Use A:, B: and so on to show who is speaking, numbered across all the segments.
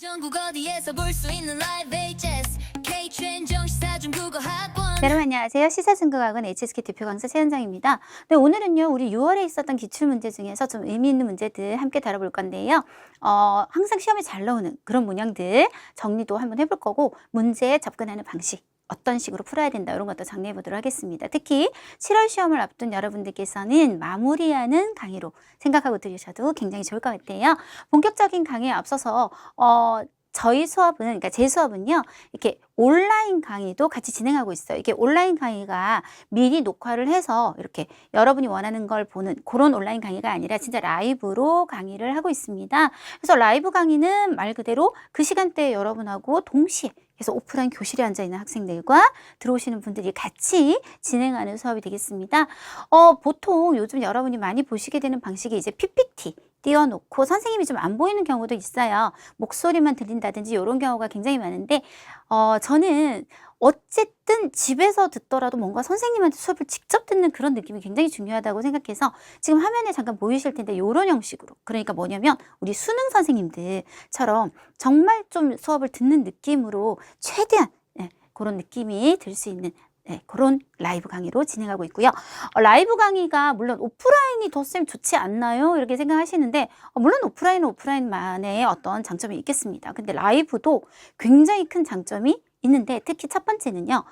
A: 전국 어디에서 볼 수 있는 라이브 HS K-트렌 시사중 국어 학원.
B: 여러분 안녕하세요. 시사중국학원 HSK 대표 강사 최현정입니다. 네, 오늘은요 우리 6월에 있었던 기출문제 중에서 좀 의미 있는 문제들 함께 다뤄볼 건데요. 항상 시험에 잘 나오는 그런 문항들 정리도 한번 해볼 거고, 문제에 접근하는 방식 어떤 식으로 풀어야 된다, 이런 것도 정리해 보도록 하겠습니다. 특히 7월 시험을 앞둔 여러분들께서는 마무리하는 강의로 생각하고 들으셔도 굉장히 좋을 것 같아요. 본격적인 강의에 앞서서 저희 수업은, 그러니까 제 수업은요, 이렇게 온라인 강의도 같이 진행하고 있어요. 이게 온라인 강의가 미리 녹화를 해서 이렇게 여러분이 원하는 걸 보는 그런 온라인 강의가 아니라 진짜 라이브로 강의를 하고 있습니다. 그래서 라이브 강의는 말 그대로 그 시간대에 여러분하고 동시에, 그래서 오프라인 교실에 앉아 있는 학생들과 들어오시는 분들이 같이 진행하는 수업이 되겠습니다. 보통 요즘 여러분이 많이 보시게 되는 방식이 이제 PPT 띄워놓고 선생님이 좀 안 보이는 경우도 있어요. 목소리만 들린다든지 이런 경우가 굉장히 많은데, 저는 어쨌든 집에서 듣더라도 뭔가 선생님한테 수업을 직접 듣는 그런 느낌이 굉장히 중요하다고 생각해서 지금 화면에 잠깐 보이실 텐데 이런 형식으로, 그러니까 뭐냐면 우리 수능 선생님들처럼 정말 좀 수업을 듣는 느낌으로 최대한 그런 느낌이 들 수 있는 그런 라이브 강의로 진행하고 있고요. 라이브 강의가 물론 오프라인이 더 쌤 좋지 않나요? 이렇게 생각하시는데, 물론 오프라인은 오프라인만의 어떤 장점이 있겠습니다. 근데 라이브도 굉장히 큰 장점이 있는데, 특히 첫 번째는요,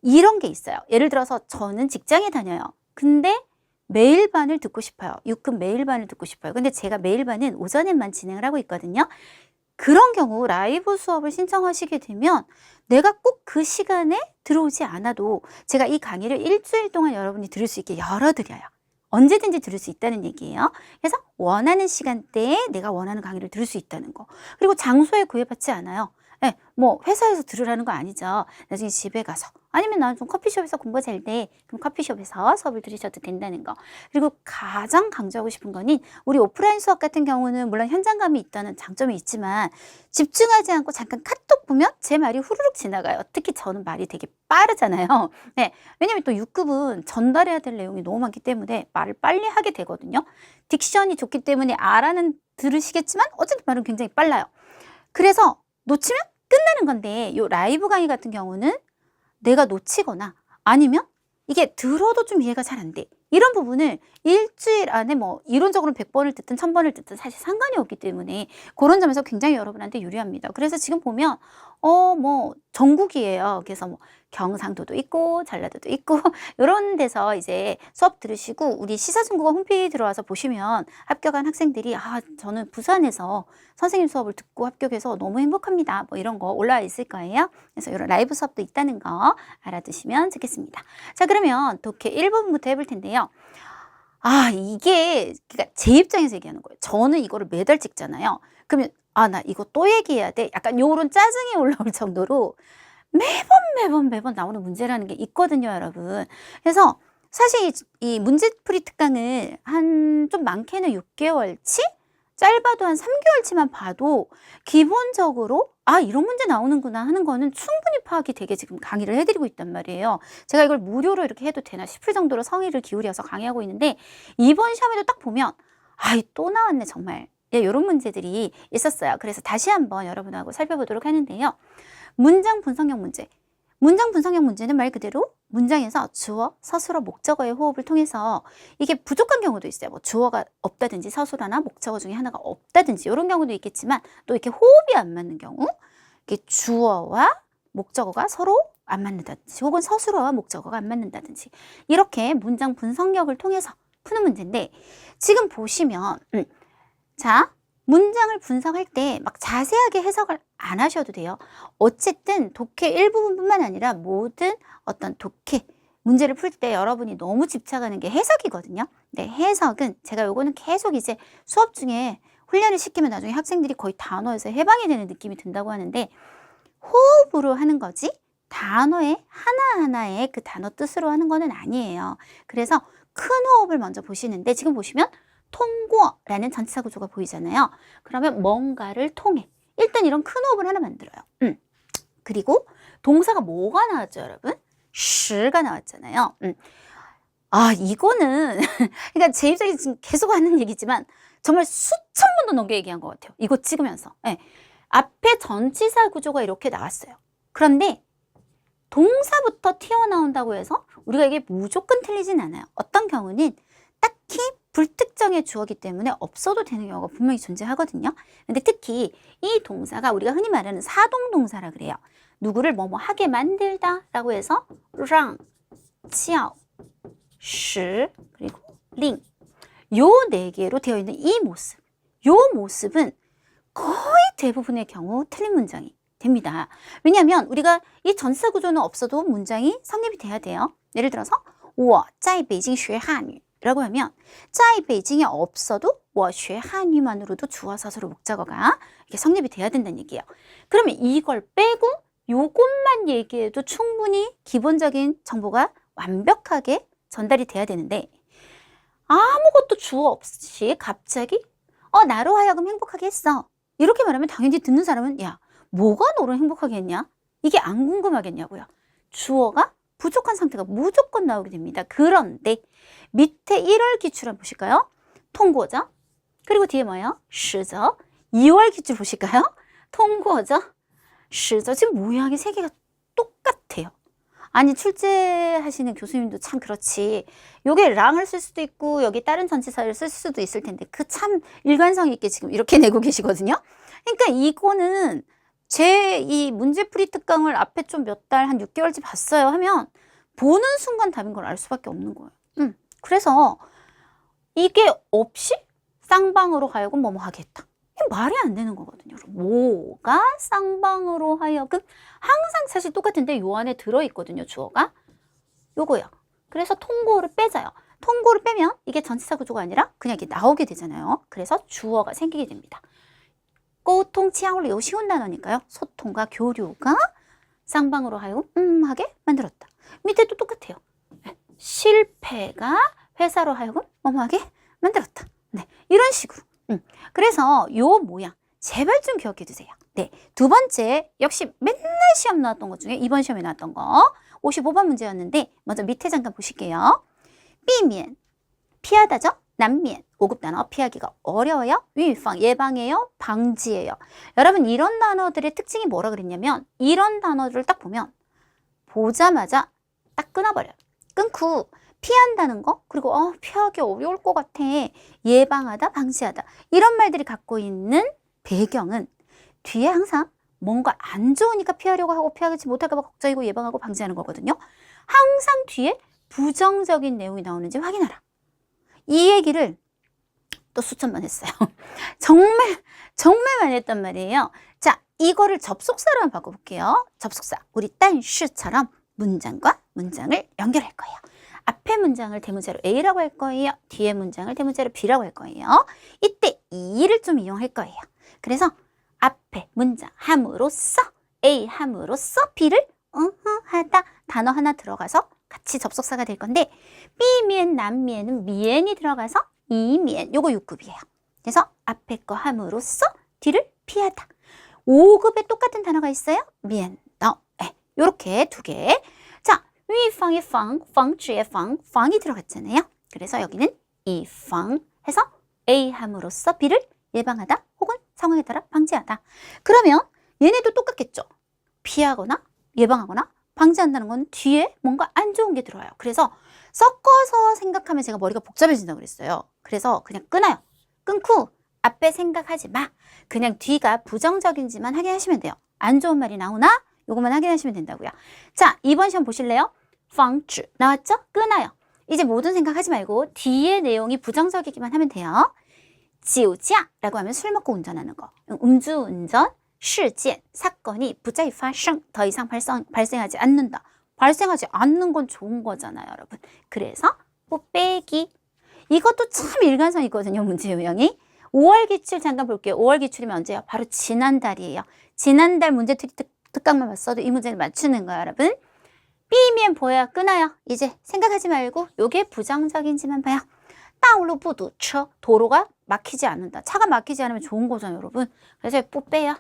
B: 이런 게 있어요. 예를 들어서 저는 직장에 다녀요. 근데 매일반을 듣고 싶어요. 6급 매일반을 듣고 싶어요. 근데 제가 매일반은 오전에만 진행을 하고 있거든요. 그런 경우 라이브 수업을 신청하시게 되면 내가 꼭 그 시간에 들어오지 않아도 제가 이 강의를 일주일 동안 여러분이 들을 수 있게 열어드려요. 언제든지 들을 수 있다는 얘기예요. 그래서 원하는 시간대에 내가 원하는 강의를 들을 수 있다는 거. 그리고 장소에 구애받지 않아요. 뭐 회사에서 들으라는 거 아니죠. 나중에 집에 가서, 아니면 나는 좀 커피숍에서 공부 잘 돼, 그럼 커피숍에서 수업을 들으셔도 된다는 거. 그리고 가장 강조하고 싶은 거는, 우리 오프라인 수업 같은 경우는 물론 현장감이 있다는 장점이 있지만 집중하지 않고 잠깐 카톡 보면 제 말이 후루룩 지나가요. 특히 저는 말이 되게 빠르잖아요. 왜냐면 또 6급은 전달해야 될 내용이 너무 많기 때문에 말을 빨리 하게 되거든요. 딕션이 좋기 때문에 알아는 들으시겠지만 어쨌든 말은 굉장히 빨라요. 그래서 놓치면 끝나는 건데, 요 라이브 강의 같은 경우는 내가 놓치거나 아니면 이게 들어도 좀 이해가 잘 안 돼, 이런 부분을 일주일 안에 뭐 이론적으로는 100번을 듣든 1000번을 듣든 사실 상관이 없기 때문에 그런 점에서 굉장히 여러분한테 유리합니다. 그래서 지금 보면 뭐 전국이에요. 그래서 뭐 경상도도 있고 전라도도 있고 이런 데서 이제 수업 들으시고, 우리 시사중국어 홈페이지 들어와서 보시면 합격한 학생들이 저는 부산에서 선생님 수업을 듣고 합격해서 너무 행복합니다, 뭐 이런 거 올라와 있을 거예요. 그래서 이런 라이브 수업도 있다는 거 알아두시면 좋겠습니다. 자, 그러면 독해 1부분부터 해볼 텐데요. 이게 그러니까 제 입장에서 얘기하는 거예요. 저는 이거를 매달 찍잖아요. 그러면 나 이거 또 얘기해야 돼, 약간 요런 짜증이 올라올 정도로 매번 나오는 문제라는 게 있거든요, 여러분. 그래서 사실 이 문제풀이 특강을 좀 많게는 6개월치, 짧아도 한 3개월치만 봐도 기본적으로 이런 문제 나오는구나 하는 거는 충분히 파악이 되게 지금 강의를 해드리고 있단 말이에요. 제가 이걸 무료로 이렇게 해도 되나 싶을 정도로 성의를 기울여서 강의하고 있는데, 이번 시험에도 딱 보면 또 나왔네 정말, 이런 문제들이 있었어요. 그래서 다시 한번 여러분하고 살펴보도록 하는데요. 문장 분석형 문제. 문장 분석형 문제는 말 그대로 문장에서 주어, 서술어, 목적어의 호흡을 통해서 이게 부족한 경우도 있어요. 뭐 주어가 없다든지 서술어나 목적어 중에 하나가 없다든지 이런 경우도 있겠지만, 또 이렇게 호흡이 안 맞는 경우, 이게 주어와 목적어가 서로 안 맞는다든지, 혹은 서술어와 목적어가 안 맞는다든지, 이렇게 문장 분석력을 통해서 푸는 문제인데, 지금 보시면 자, 문장을 분석할 때 막 자세하게 해석을 안 하셔도 돼요. 어쨌든 독해 일부분뿐만 아니라 모든 어떤 독해 문제를 풀 때 여러분이 너무 집착하는 게 해석이거든요. 근데 해석은 제가 요거는 계속 이제 수업 중에 훈련을 시키면 나중에 학생들이 거의 단어에서 해방이 되는 느낌이 든다고 하는데, 호흡으로 하는 거지 단어의 하나하나의 그 단어 뜻으로 하는 거는 아니에요. 그래서 큰 호흡을 먼저 보시는데, 지금 보시면 통고라는 전치사 구조가 보이잖아요. 그러면 뭔가를 통해, 일단 이런 큰 호흡을 하나 만들어요. 그리고 동사가 뭐가 나왔죠, 여러분? 슈가 나왔잖아요. 이거는 그러니까 제 입장에서 지금 계속 하는 얘기지만 정말 수천 번도 넘게 얘기한 것 같아요, 이거 찍으면서. 앞에 전치사 구조가 이렇게 나왔어요. 그런데 동사부터 튀어나온다고 해서 우리가 이게 무조건 틀리진 않아요. 어떤 경우는 딱히 불특정의 주어기 때문에 없어도 되는 경우가 분명히 존재하거든요. 근데 특히 이 동사가 우리가 흔히 말하는 사동동사라 그래요. 누구를 뭐뭐 하게 만들다 라고 해서 랑, 찌ao, 시, 그리고 링. 요 네 개로 되어 있는 이 모습. 요 모습은 거의 대부분의 경우 틀린 문장이 됩니다. 왜냐하면 우리가 이 전치사 구조는 없어도 문장이 성립이 돼야 돼요. 예를 들어서 我在北京学汉语 라고 하면 在北京에 없어도 我学汉语만으로도 주어 사소로 목적어가 이렇게 성립이 돼야 된다는 얘기예요. 그러면 이걸 빼고 요것만 얘기해도 충분히 기본적인 정보가 완벽하게 전달이 돼야 되는데 아무것도 주어 없이 갑자기 나로 하여금 행복하게 했어. 이렇게 말하면 당연히 듣는 사람은 야, 뭐가 너를 행복하게 했냐? 이게 안 궁금하겠냐고요. 주어가 부족한 상태가 무조건 나오게 됩니다. 그런데 밑에 1월 기출 한번 보실까요? 통고죠. 그리고 뒤에 뭐예요? 시죠. 2월 기출 보실까요? 통고죠. 시죠. 지금 모양이 세 개가 똑같아요. 아니 출제하시는 교수님도 참 그렇지. 요게 랑을 쓸 수도 있고 여기 다른 전치사를 쓸 수도 있을 텐데 그 참 일관성 있게 지금 이렇게 내고 계시거든요. 그러니까 이거는 제 이 문제풀이 특강을 앞에 좀 몇 달, 한 6개월째 봤어요 하면 보는 순간 답인 걸 알 수밖에 없는 거예요. 그래서 이게 없이 쌍방으로 하여금 뭐뭐 하겠다. 이게 말이 안 되는 거거든요. 뭐가 쌍방으로 하여금 항상 사실 똑같은데 요 안에 들어있거든요. 주어가. 요거요. 그래서 통고를 빼자요. 통고를 빼면 이게 전치사 구조가 아니라 그냥 이게 나오게 되잖아요. 그래서 주어가 생기게 됩니다.沟通취향으로 요 쉬운 단어니까요. 소통과 교류가 쌍방으로 하여금 하게 만들었다. 밑에도 똑같아요. 실패가 회사로 하여금 뭐뭐하게 만들었다. 네, 이런 식으로. 그래서 요 모양 제발 좀 기억해 두세요. 네, 두 번째 역시 맨날 시험 나왔던 것 중에 이번 시험에 나왔던 거 55번 문제였는데 먼저 밑에 잠깐 보실게요. 避免 피하다죠. 난면 5급 단어 피하기가 어려워요. 위방 예방해요. 방지해요. 여러분 이런 단어들의 특징이 뭐라 그랬냐면 이런 단어들을 딱 보면 보자마자 딱 끊어버려요. 끊고 피한다는 거 그리고 피하기 어려울 것 같아. 예방하다 방지하다 이런 말들이 갖고 있는 배경은 뒤에 항상 뭔가 안 좋으니까 피하려고 하고 피하지 못할까 봐 걱정이고 예방하고 방지하는 거거든요. 항상 뒤에 부정적인 내용이 나오는지 확인하라. 이 얘기를 또 수천 번 했어요. 정말 많이 했단 말이에요. 자, 이거를 접속사로 한번 바꿔볼게요. 접속사. 우리 딴슈처럼 문장과 문장을 연결할 거예요. 앞에 문장을 대문자로 A라고 할 거예요. 뒤에 문장을 대문자로 B라고 할 거예요. 이때 이를 좀 이용할 거예요. 그래서 앞에 문장 함으로써 A 함으로써 B를 하다 단어 하나 들어가서 같이 접속사가 될 건데 삐면 남면은 미엔이 들어가서 이면 요거 6급이에요. 그래서 앞에 거 함으로써 뒤를 피하다. 5급에 똑같은 단어가 있어요. 면, 너, 요렇게 두 개. 자, 위방의 방, 방주의 방이 들어갔잖아요. 그래서 여기는 이방 해서 A 함으로써 B를 예방하다 혹은 상황에 따라 방지하다. 그러면 얘네도 똑같겠죠. 피하거나 예방하거나 방지한다는 건 뒤에 뭔가 안 좋은 게 들어와요. 그래서 섞어서 생각하면 제가 머리가 복잡해진다고 그랬어요. 그래서 그냥 끊어요. 끊고 앞에 생각하지 마. 그냥 뒤가 부정적인지만 확인하시면 돼요. 안 좋은 말이 나오나? 요것만 확인하시면 된다고요. 자, 이번 시험 보실래요? 防止 나왔죠? 끊어요. 이제 모든 생각하지 말고 뒤에 내용이 부정적이기만 하면 돼요. 酒驾 라고 하면 술 먹고 운전하는 거. 음주운전, 事件, 사건이 不再发生, 더 이상 발생하지 않는다. 발생하지 않는 건 좋은 거잖아요, 여러분. 그래서 빼기. 이것도 참 일관성 있거든요, 문제 요령이. 5월 기출 잠깐 볼게요. 5월 기출이면 언제요? 바로 지난달이에요. 지난달 문제풀이 특강만 봤어도 이 문제를 맞추는 거예요, 여러분. B면 보여야 끊어요. 이제 생각하지 말고 요게 부정적인지만 봐요. 다우로 부두처 도로가 막히지 않는다. 차가 막히지 않으면 좋은 거잖아요, 여러분. 그래서 빼요.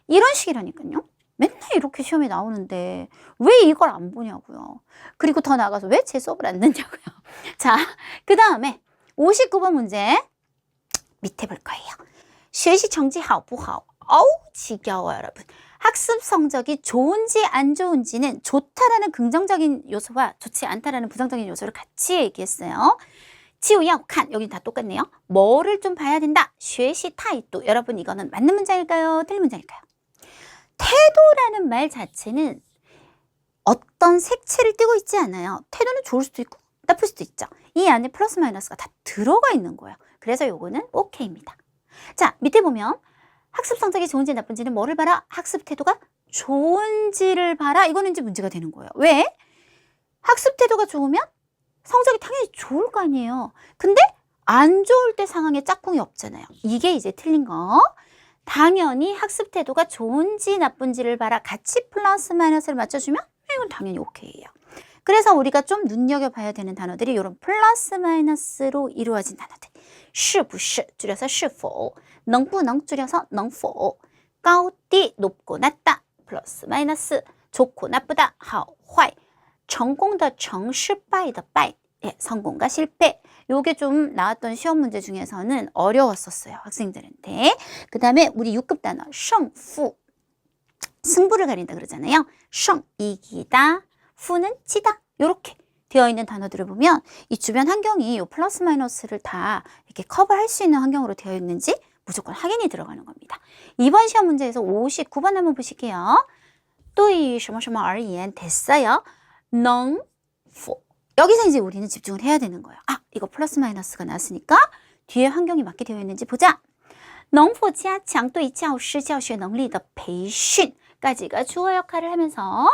B: 이런 식이라니까요. 맨날 이렇게 시험이 나오는데 왜 이걸 안 보냐고요. 그리고 더 나아가서 왜 제 수업을 안 듣냐고요. 자, 그 다음에 59번 문제 밑에 볼 거예요. 学习成绩好不好 어우 지겨워 여러분. 학습 성적이 좋은지 안 좋은지는 좋다라는 긍정적인 요소와 좋지 않다라는 부정적인 요소를 같이 얘기했어요. 就要看 여긴 다 똑같네요. 뭐를 좀 봐야 된다. 学习态度 여러분 이거는 맞는 문장일까요? 틀린 문장일까요? 태도라는 말 자체는 어떤 색채를 띠고 있지 않아요. 태도는 좋을 수도 있고 나쁠 수도 있죠. 이 안에 플러스 마이너스가 다 들어가 있는 거예요. 그래서 요거는 오케이입니다. 자, 밑에 보면 학습 성적이 좋은지 나쁜지는 뭐를 봐라? 학습 태도가 좋은지를 봐라. 이거는 이제 문제가 되는 거예요. 왜? 학습 태도가 좋으면 성적이 당연히 좋을 거 아니에요. 근데 안 좋을 때 상황에 짝꿍이 없잖아요. 이게 이제 틀린 거. 당연히 학습 태도가 좋은지 나쁜지를 봐라. 같이 플러스 마이너스를 맞춰주면 이건 당연히 오케이예요. 그래서 우리가 좀 눈여겨봐야 되는 단어들이 이런 플러스 마이너스로 이루어진 단어들. 是不是 줄여서 是否 能不能 줄여서 能否 高低 높고 낮다 플러스 마이너스 좋고 나쁘다 好坏 成功的成失败的败 예, 성공과 실패 요게 좀 나왔던 시험 문제 중에서는 어려웠었어요 학생들한테. 그 다음에 우리 6급 단어 胜负 승부를 가린다 그러잖아요. 胜 이기다 후는 치다 요렇게 되어 있는 단어들을 보면 이 주변 환경이 요 플러스 마이너스를 다 이렇게 커버할 수 있는 환경으로 되어 있는지 무조건 확인이 들어가는 겁니다. 이번 시험 문제에서 59번 한번 보실게요. 对什么什么而言 됐어요. 能否 여기서 이제 우리는 집중을 해야 되는 거예요. 아, 이거 플러스 마이너스가 나왔으니까 뒤에 환경이 맞게 되어 있는지 보자. 能否加强对教师教学能力的培训 까지가 주어 역할을 하면서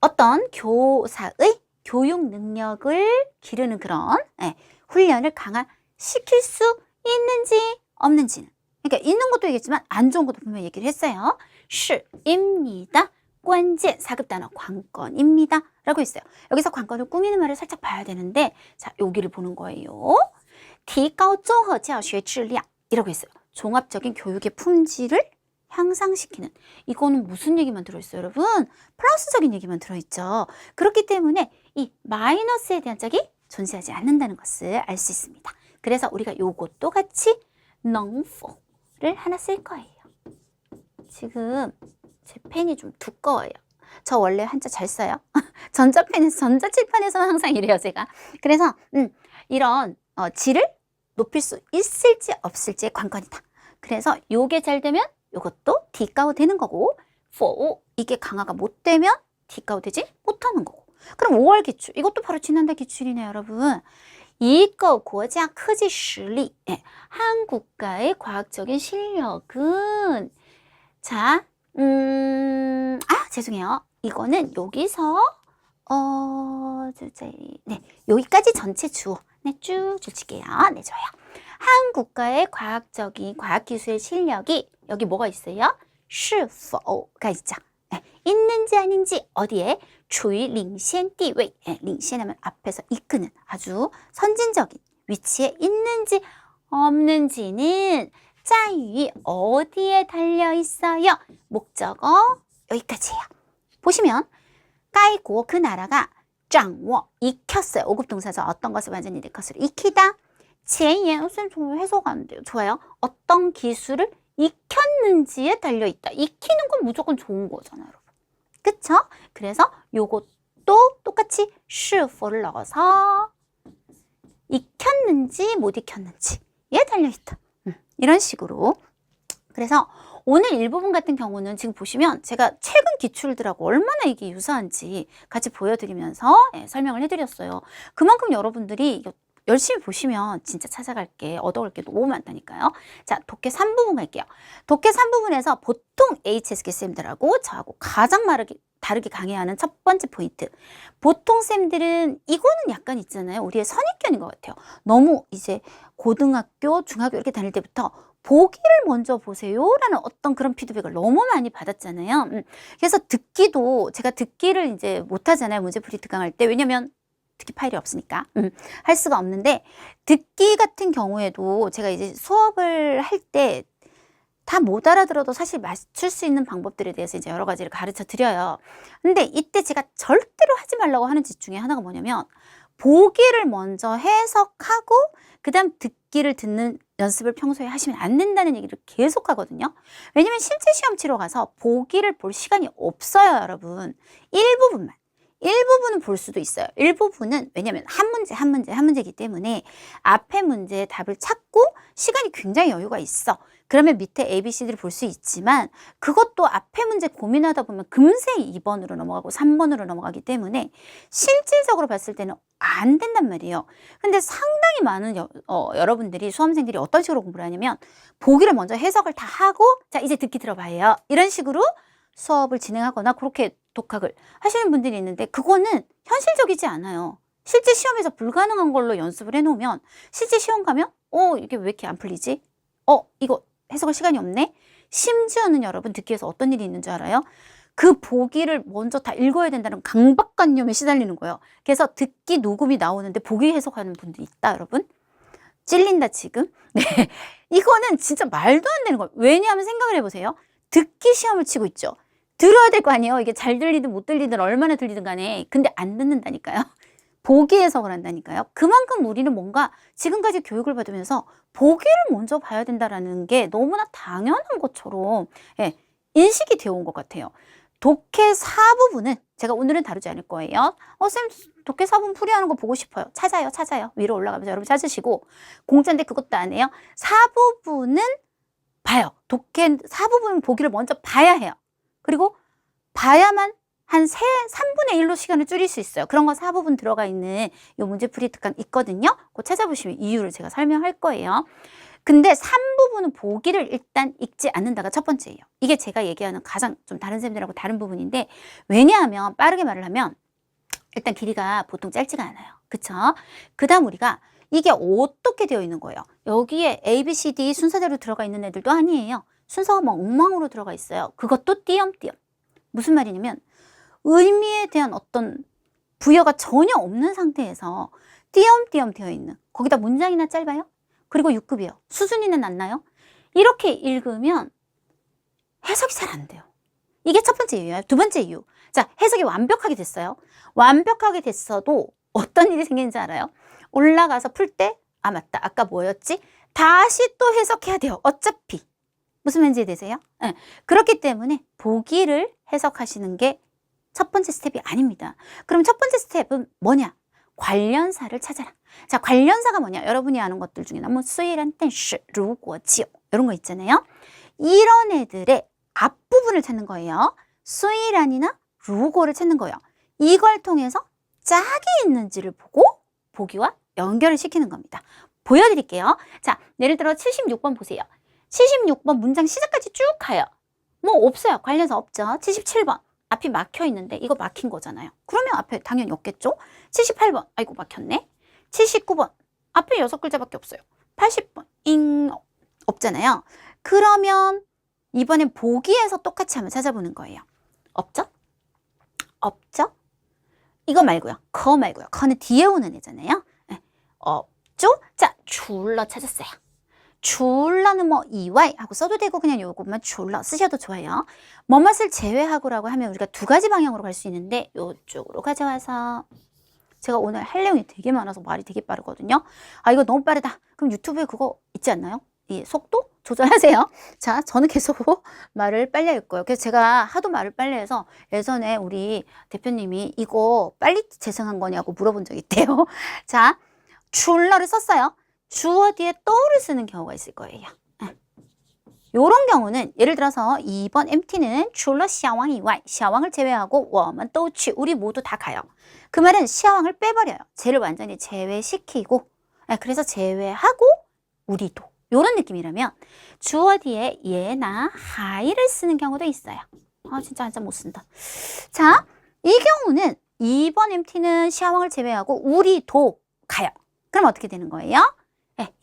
B: 어떤 교사의 교육 능력을 기르는 그런 훈련을 강화시킬 수 있는지 없는지는 그러니까 있는 것도 얘기했지만 안 좋은 것도 분명히 얘기를 했어요. 是입니다. 关键 4급 단어 관건입니다. 라고 했어요. 여기서 관건을 꾸미는 말을 살짝 봐야 되는데 자 여기를 보는 거예요. 提高综合教学质量 이라고 했어요. 종합적인 교육의 품질을 향상시키는 이거는 무슨 얘기만 들어있어요 여러분? 플러스적인 얘기만 들어있죠. 그렇기 때문에 이 마이너스에 대한 짝이 존재하지 않는다는 것을 알 수 있습니다. 그래서 우리가 요것도 같이 能否를 하나 쓸 거예요. 지금 제 펜이 좀 두꺼워요. 저 원래 한자 잘 써요. 전자칠판에서는 항상 이래요 제가. 그래서 이런 질을 높일 수 있을지 없을지의 관건이다. 그래서 요게 잘 되면 요것도 디가오 되는 거고 4 이게 강화가 못 되면 디가오 되지 못하는 거고. 그럼 5월 기출 이것도 바로 지난달 기출이네요 여러분. 이거 고자 크지 실리 한 국가의 과학적인 실력은 자 죄송해요. 이거는 여기서 여기까지 전체 주어 쭉 줄칠게요. 네 좋아요. 한 국가의 과학적인 과학기술의 실력이 여기 뭐가 있어요? 是否가 있죠. 있는지 아닌지 어디에 处于领先地位 领先하면 앞에서 이끄는 아주 선진적인 위치에 있는지 없는지는 在于 어디에 달려 있어요? 목적어 여기까지예요. 보시면 该国 그 나라가 掌握 익혔어요. 5급 동사죠. 어떤 것을 완전히 내 것으로 익히다. 前沿 선생님 해석 안 돼요. 좋아요. 어떤 기술을 익혔는지에 달려있다. 익히는 건 무조건 좋은 거잖아요, 여러분. 그쵸? 그래서 요것도 똑같이 是否를 넣어서 익혔는지 못 익혔는지에 달려있다. 이런 식으로. 그래서 오늘 일부분 같은 경우는 지금 보시면 제가 최근 기출들하고 얼마나 이게 유사한지 같이 보여드리면서 설명을 해드렸어요. 그만큼 여러분들이 열심히 보시면 진짜 찾아갈 게 얻어갈 게 너무 많다니까요. 자, 독해 3부분 갈게요. 독해 3부분에서 보통 HSK 쌤들하고 저하고 가장 다르게 강의하는 첫 번째 포인트. 보통 쌤들은 이거는 약간 있잖아요. 우리의 선입견인 것 같아요. 너무 이제 고등학교, 중학교 이렇게 다닐 때부터 보기를 먼저 보세요 라는 어떤 그런 피드백을 너무 많이 받았잖아요. 그래서 듣기도 제가 듣기를 이제 못하잖아요. 문제풀이 특강할 때. 왜냐면 듣기 파일이 없으니까 할 수가 없는데 듣기 같은 경우에도 제가 이제 수업을 할 때 다 못 알아들어도 사실 맞출 수 있는 방법들에 대해서 이제 여러 가지를 가르쳐 드려요. 근데 이때 제가 절대로 하지 말라고 하는 짓 중에 하나가 뭐냐면 보기를 먼저 해석하고 그 다음 듣기를 듣는 연습을 평소에 하시면 안 된다는 얘기를 계속 하거든요. 왜냐면 실제 시험 치러 가서 보기를 볼 시간이 없어요, 여러분. 일부분은 볼 수도 있어요. 일부분은 왜냐면 한 문제이기 때문에 앞에 문제의 답을 찾고 시간이 굉장히 여유가 있어. 그러면 밑에 ABCD를 볼 수 있지만 그것도 앞에 문제 고민하다 보면 금세 2번으로 넘어가고 3번으로 넘어가기 때문에 실질적으로 봤을 때는 안 된단 말이에요. 근데 상당히 많은 여러분들이 수험생들이 어떤 식으로 공부를 하냐면 보기를 먼저 해석을 다 하고 자 이제 듣기 들어봐요. 이런 식으로 수업을 진행하거나 그렇게 독학을 하시는 분들이 있는데 그거는 현실적이지 않아요. 실제 시험에서 불가능한 걸로 연습을 해놓으면 실제 시험 가면 이게 왜 이렇게 안 풀리지? 이거 해석할 시간이 없네? 심지어는 여러분 듣기 위해서 어떤 일이 있는 줄 알아요? 그 보기를 먼저 다 읽어야 된다는 강박관념에 시달리는 거예요. 그래서 듣기 녹음이 나오는데 보기 해석하는 분도 있다, 여러분. 찔린다, 지금. 네. 이거는 진짜 말도 안 되는 거예요. 왜냐하면 생각을 해보세요. 듣기 시험을 치고 있죠. 들어야 될 거 아니에요. 이게 잘 들리든 못 들리든 얼마나 들리든 간에. 근데 안 듣는다니까요. 보기 해석을 한다니까요. 그만큼 우리는 뭔가 지금까지 교육을 받으면서 보기를 먼저 봐야 된다는 게 너무나 당연한 것처럼 인식이 되어 온 것 같아요. 독해 4부분은 제가 오늘은 다루지 않을 거예요. 쌤 독해 4부분 풀이하는 거 보고 싶어요. 찾아요. 위로 올라가면서 여러분 찾으시고 공짜인데 그것도 안 해요. 4부분은 봐요. 독해 4부분 보기를 먼저 봐야 해요. 그리고 봐야만 한 3분의 1로 시간을 줄일 수 있어요. 그런 거 4부분 들어가 있는 요 문제풀이 특강 있거든요. 그거 찾아보시면 이유를 제가 설명할 거예요. 근데 3부분은 보기를 일단 읽지 않는다가 첫 번째예요. 이게 제가 얘기하는 가장 좀 다른 쌤들하고 다른 부분인데 왜냐하면 빠르게 말을 하면 일단 길이가 보통 짧지가 않아요. 그쵸? 그 다음 우리가 이게 어떻게 되어 있는 거예요? 여기에 A, B, C, D 순서대로 들어가 있는 애들도 아니에요. 순서가 막 엉망으로 들어가 있어요. 그것도 띄엄띄엄. 무슨 말이냐면 의미에 대한 어떤 부여가 전혀 없는 상태에서 띄엄띄엄 되어 있는 거기다 문장이나 짧아요? 그리고 6급이에요. 수준이는 낮나요? 이렇게 읽으면 해석이 잘 안 돼요. 이게 첫 번째 이유예요. 두 번째 이유. 자, 해석이 완벽하게 됐어요. 완벽하게 됐어도 어떤 일이 생기는지 알아요? 올라가서 풀 때 맞다. 아까 뭐였지? 다시 또 해석해야 돼요. 어차피. 무슨 말인지 되세요? 네. 그렇기 때문에 보기를 해석하시는 게 첫 번째 스텝이 아닙니다. 그럼 첫 번째 스텝은 뭐냐? 관련사를 찾아라. 자, 관련사가 뭐냐? 여러분이 아는 것들 중에 뭐 수이란 땐시, 루고지요 이런 거 있잖아요. 이런 애들의 앞부분을 찾는 거예요. 수이란이나 루고를 찾는 거예요. 이걸 통해서 짝이 있는지를 보고 보기와 연결을 시키는 겁니다. 보여드릴게요. 자, 예를 들어 76번 보세요. 76번 문장 시작까지 쭉 가요. 뭐 없어요. 관련사 없죠. 77번. 앞이 막혀 있는데 이거 막힌 거잖아요. 그러면 앞에 당연히 없겠죠. 78번. 아이고 막혔네. 79번. 앞에 6글자밖에 없어요. 80번. 없잖아요. 그러면 이번엔 보기에서 똑같이 한번 찾아보는 거예요. 없죠? 없죠? 이거 말고요. 거 말고요. 거는 뒤에 오는 애잖아요. 네. 없죠? 자, 줄러 찾았어요. 줄러는 뭐 EY 하고 써도 되고 그냥 요것만 줄러 쓰셔도 좋아요. 뭐뭇을 제외하고라고 하면 우리가 두 가지 방향으로 갈 수 있는데 요쪽으로 가져와서 제가 오늘 할 내용이 되게 많아서 말이 되게 빠르거든요. 이거 너무 빠르다. 그럼 유튜브에 그거 있지 않나요? 이 속도 조절하세요. 자, 저는 계속 말을 빨리 할 거예요. 그래서 제가 하도 말을 빨리 해서 예전에 우리 대표님이 이거 빨리 재생한 거냐고 물어본 적이 있대요. 자, 줄러를 썼어요. 주어 뒤에 또를 쓰는 경우가 있을 거예요. 요런 경우는 예를 들어서 2번 MT는 줄러 샤왕 이와이 샤왕을 제외하고 워먼 또취 우리 모두 다 가요. 그 말은 샤왕을 빼버려요. 쟤를 완전히 제외시키고 그래서 제외하고 우리도 요런 느낌이라면 주어 뒤에 예나 하이를 쓰는 경우도 있어요. 진짜 한자 못 쓴다. 자, 이 경우는 2번 MT는 샤왕을 제외하고 우리도 가요. 그럼 어떻게 되는 거예요?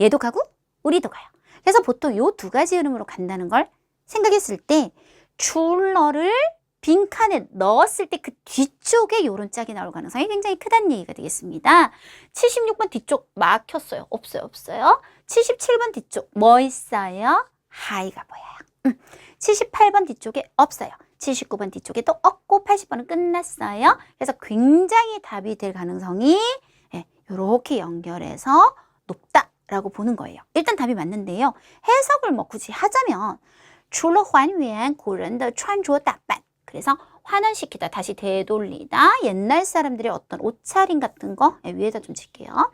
B: 얘도 가고 우리도 가요. 그래서 보통 요 두 가지 흐름으로 간다는 걸 생각했을 때 줄러를 빈칸에 넣었을 때 그 뒤쪽에 요런 짝이 나올 가능성이 굉장히 크다는 얘기가 되겠습니다. 76번 뒤쪽 막혔어요. 없어요. 77번 뒤쪽 뭐 있어요? 하이가 보여요. 78번 뒤쪽에 없어요. 79번 뒤쪽에도 없고 80번은 끝났어요. 그래서 굉장히 답이 될 가능성이 이렇게 연결해서 높다. 라고 보는 거예요. 일단 답이 맞는데요. 해석을 뭐 굳이 하자면 除了还原古人的穿着打扮 그래서 환원시키다, 다시 되돌리다, 옛날 사람들의 어떤 옷차림 같은 거 위에다 좀 칠게요.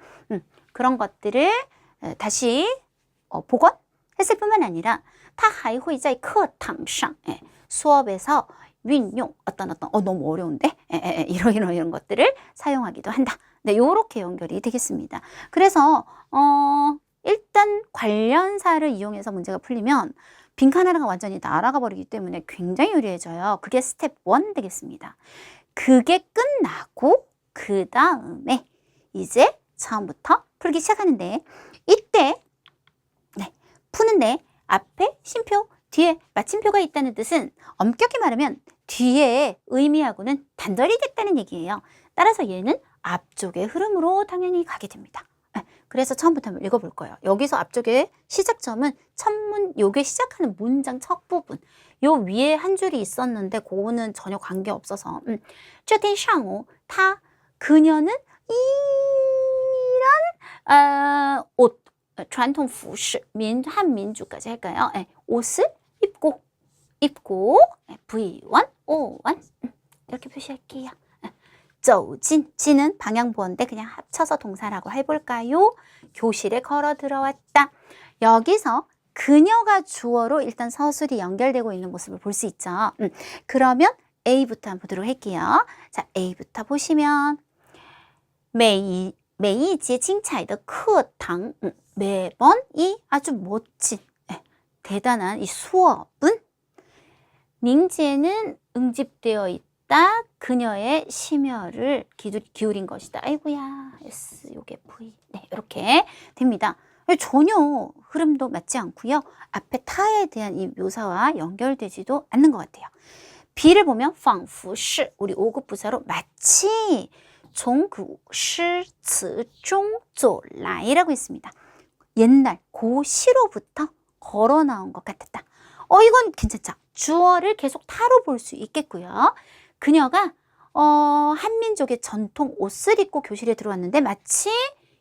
B: 그런 것들을 다시 복원했을 뿐만 아니라 它还会在课堂上 수업에서运用 어떤 너무 어려운데 이런 것들을 사용하기도 한다. 네, 요렇게 연결이 되겠습니다. 그래서 일단 관련사를 이용해서 문제가 풀리면 빈칸 하나가 완전히 날아가 버리기 때문에 굉장히 유리해져요. 그게 스텝 1 되겠습니다. 그게 끝나고 그 다음에 이제 처음부터 풀기 시작하는데 이때 푸는데 앞에 쉼표, 뒤에 마침표가 있다는 뜻은 엄격히 말하면 뒤에 의미하고는 단절이 됐다는 얘기예요. 따라서 얘는 앞쪽의 흐름으로 당연히 가게 됩니다. 그래서 처음부터 한번 읽어볼 거예요. 여기서 앞쪽에 시작점은 첫문, 요게 시작하는 문장 첫 부분. 요 위에 한 줄이 있었는데 그거는 전혀 관계없어서 这天上午 그녀는 이런 옷, 传统服饰, 한민주까지 할까요? 옷을 입고 V1, O1 이렇게 표시할게요. 走진, 진은 방향부호인데 그냥 합쳐서 동사라고 해볼까요? 교실에 걸어 들어왔다. 여기서 그녀가 주어로 일단 서술이 연결되고 있는 모습을 볼 수 있죠. 그러면 A부터 한번 보도록 할게요. 자, A부터 보시면 每一节精彩的课堂 매번 이 아주 멋진 대단한 이 수업은 닝지에는 응집되어 있다. 그녀의 심혈을 기울인 것이다. 아이고야, S, 요게 V. 네, 이렇게 됩니다. 전혀 흐름도 맞지 않고요. 앞에 타에 대한 이 묘사와 연결되지도 않는 것 같아요. B를 보면 仿佛是 우리 5급 부사로 마치 从古诗词中走来라고 있습니다. 옛날 고시로부터 걸어 나온 것 같았다. 이건 괜찮죠? 주어를 계속 타로 볼 수 있겠고요. 그녀가 한민족의 전통 옷을 입고 교실에 들어왔는데 마치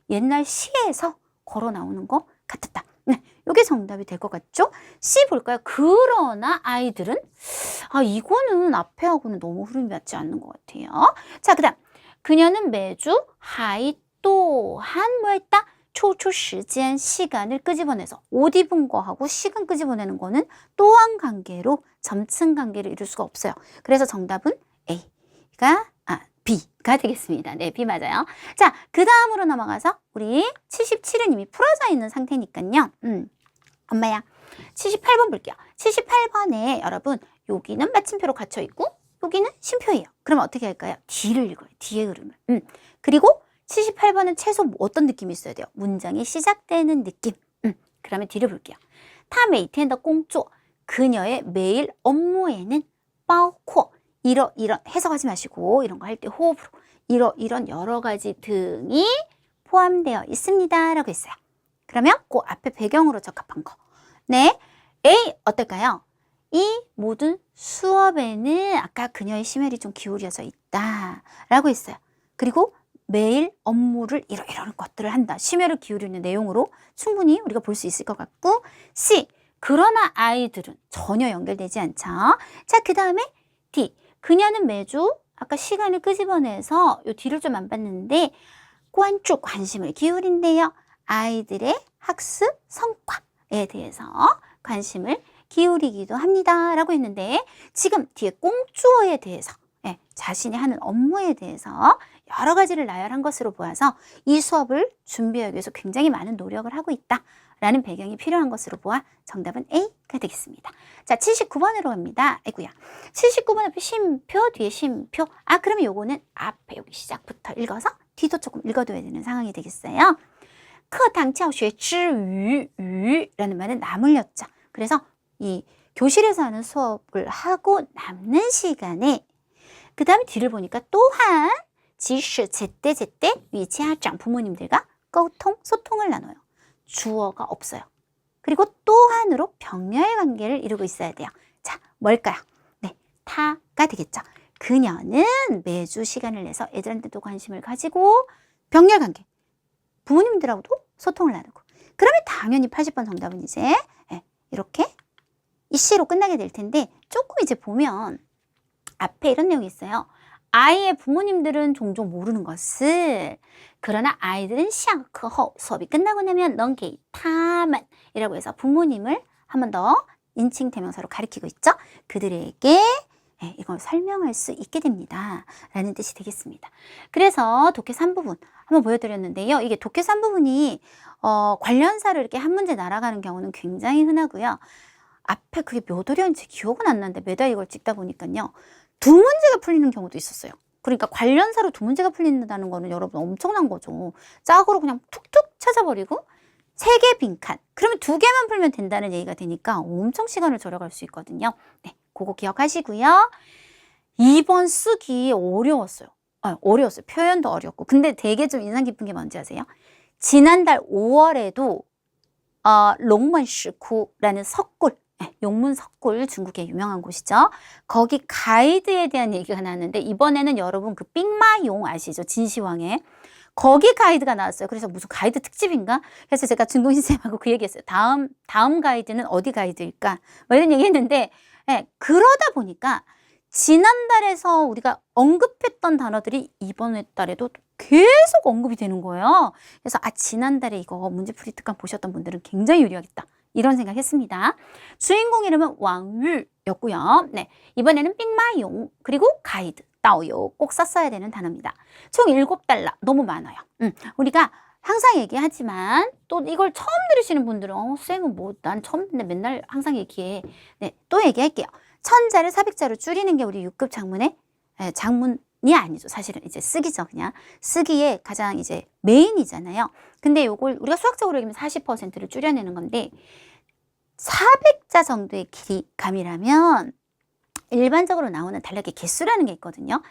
B: 옛날 시에서 걸어 나오는 것 같았다. 네, 이게 정답이 될 것 같죠? C 볼까요? 그러나 아이들은 이거는 앞에하고는 너무 흐름이 맞지 않는 것 같아요. 자, 그 다음 그녀는 매주 하이 또한 뭐 했다? 초초 시간, 시간을 끄집어내서 옷 입은 거하고 시간 끄집어내는 거는 또한 관계로 점층 관계를 이룰 수가 없어요. 그래서 정답은 B가 되겠습니다. 네, B 맞아요. 자, 그 다음으로 넘어가서 우리 77은 이미 풀어져 있는 상태니까요. 엄마야, 78번 볼게요. 78번에 여러분 여기는 마침표로 갇혀 있고 여기는 쉼표예요. 그러면 어떻게 할까요? D를 읽어요. D의 흐름을. 그리고 78번은 최소 어떤 느낌이 있어야 돼요? 문장이 시작되는 느낌. 그러면 D를 볼게요. 她每天的工作 그녀의 매일 업무에는 包括 이런 해석하지 마시고 이런 거 할 때 호흡으로 이런 여러 가지 등이 포함되어 있습니다. 라고 했어요. 그러면 그 앞에 배경으로 적합한 거. 네, A 어떨까요? 이 모든 수업에는 아까 그녀의 심혈이 좀 기울여져 있다 라고 했어요. 그리고 매일 업무를 이런 것들을 한다. 심혈을 기울이는 내용으로 충분히 우리가 볼 수 있을 것 같고 C, 그러나 아이들은 전혀 연결되지 않죠. 자, 그 다음에 D, 그녀는 매주 아까 시간을 끄집어내서 요 D를 좀 안 봤는데 관심을 기울인대요. 아이들의 학습 성과에 대해서 관심을 기울이기도 합니다. 라고 했는데 지금 뒤에 꽁주어에 대해서 자신이 하는 업무에 대해서 여러 가지를 나열한 것으로 보아서 이 수업을 준비하기 위해서 굉장히 많은 노력을 하고 있다. 라는 배경이 필요한 것으로 보아 정답은 A가 되겠습니다. 자, 79번으로 갑니다. 아이고야. 79번 앞에 쉼표, 뒤에 쉼표. 그러면 요거는 앞에 여기 시작부터 읽어서 뒤도 조금 읽어둬야 되는 상황이 되겠어요. 课堂教学之余 라는 말은 남을렸죠. 그래서 이 교실에서 하는 수업을 하고 남는 시간에 그 다음에 뒤를 보니까 또한 即使 제때 위치하장 부모님들과 소통을 나눠요. 주어가 없어요. 그리고 또한으로 병렬 관계를 이루고 있어야 돼요. 자, 뭘까요? 네, 타가 되겠죠. 그녀는 매주 시간을 내서 애들한테도 관심을 가지고 병렬 관계, 부모님들하고도 소통을 나누고 그러면 당연히 80번 정답은 이제 이렇게 이씨로 끝나게 될 텐데 조금 이제 보면 앞에 이런 내용이 있어요. 아이의 부모님들은 종종 모르는 것을 그러나 아이들은 시앙크 후 수업이 끝나고 나면 넌게 타만 이라고 해서 부모님을 한 번 더 인칭 대명사로 가리키고 있죠. 그들에게 이걸 설명할 수 있게 됩니다. 라는 뜻이 되겠습니다. 그래서 독해 3부분 한번 보여드렸는데요. 이게 독해 3부분이 관련사로 이렇게 한 문제 날아가는 경우는 굉장히 흔하고요. 앞에 그게 몇 월이었는지 기억은 안 나는데 매달 이걸 찍다 보니까요. 두 문제가 풀리는 경우도 있었어요. 그러니까 관련사로 두 문제가 풀린다는 거는 여러분 엄청난 거죠. 짝으로 그냥 툭툭 찾아버리고 3개 빈칸. 그러면 2개만 풀면 된다는 얘기가 되니까 엄청 시간을 절약할 수 있거든요. 네, 그거 기억하시고요. 2번 쓰기 어려웠어요. 어려웠어요. 표현도 어렵고. 근데 되게 좀 인상 깊은 게 뭔지 아세요? 지난달 5월에도 롱먼시쿠라는 석굴, 용문 석굴, 중국의 유명한 곳이죠. 거기 가이드에 대한 얘기가 나왔는데 이번에는 여러분 그 삥마용 아시죠? 진시황의 거기 가이드가 나왔어요. 그래서 무슨 가이드 특집인가? 그래서 제가 준동신 쌤하고 그 얘기했어요. 다음 가이드는 어디 가이드일까? 뭐 이런 얘기 했는데 그러다 보니까 지난달에서 우리가 언급했던 단어들이 이번 달에도 계속 언급이 되는 거예요. 그래서 지난달에 이거 문제풀이 특강 보셨던 분들은 굉장히 유리하겠다. 이런 생각했습니다. 주인공 이름은 왕유였고요. 네, 이번에는 삥마용 그리고 가이드, 따오요 꼭 썼어야 되는 단어입니다. 총 7달러 너무 많아요. 우리가 항상 얘기하지만 또 이걸 처음 들으시는 분들은 쌤은 뭐 난 처음 듣는데 맨날 항상 얘기해. 네, 또 얘기할게요. 1000자를 400자로 줄이는 게 우리 6급 장문의 장문이 아니죠. 사실은 이제 쓰기죠. 그냥 쓰기에 가장 이제 메인이잖아요. 근데 요걸 우리가 수학적으로 얘기하면 40%를 줄여내는 건데 400자 정도의 길이감이라면 일반적으로 나오는 단락의 개수라는 게 있거든요.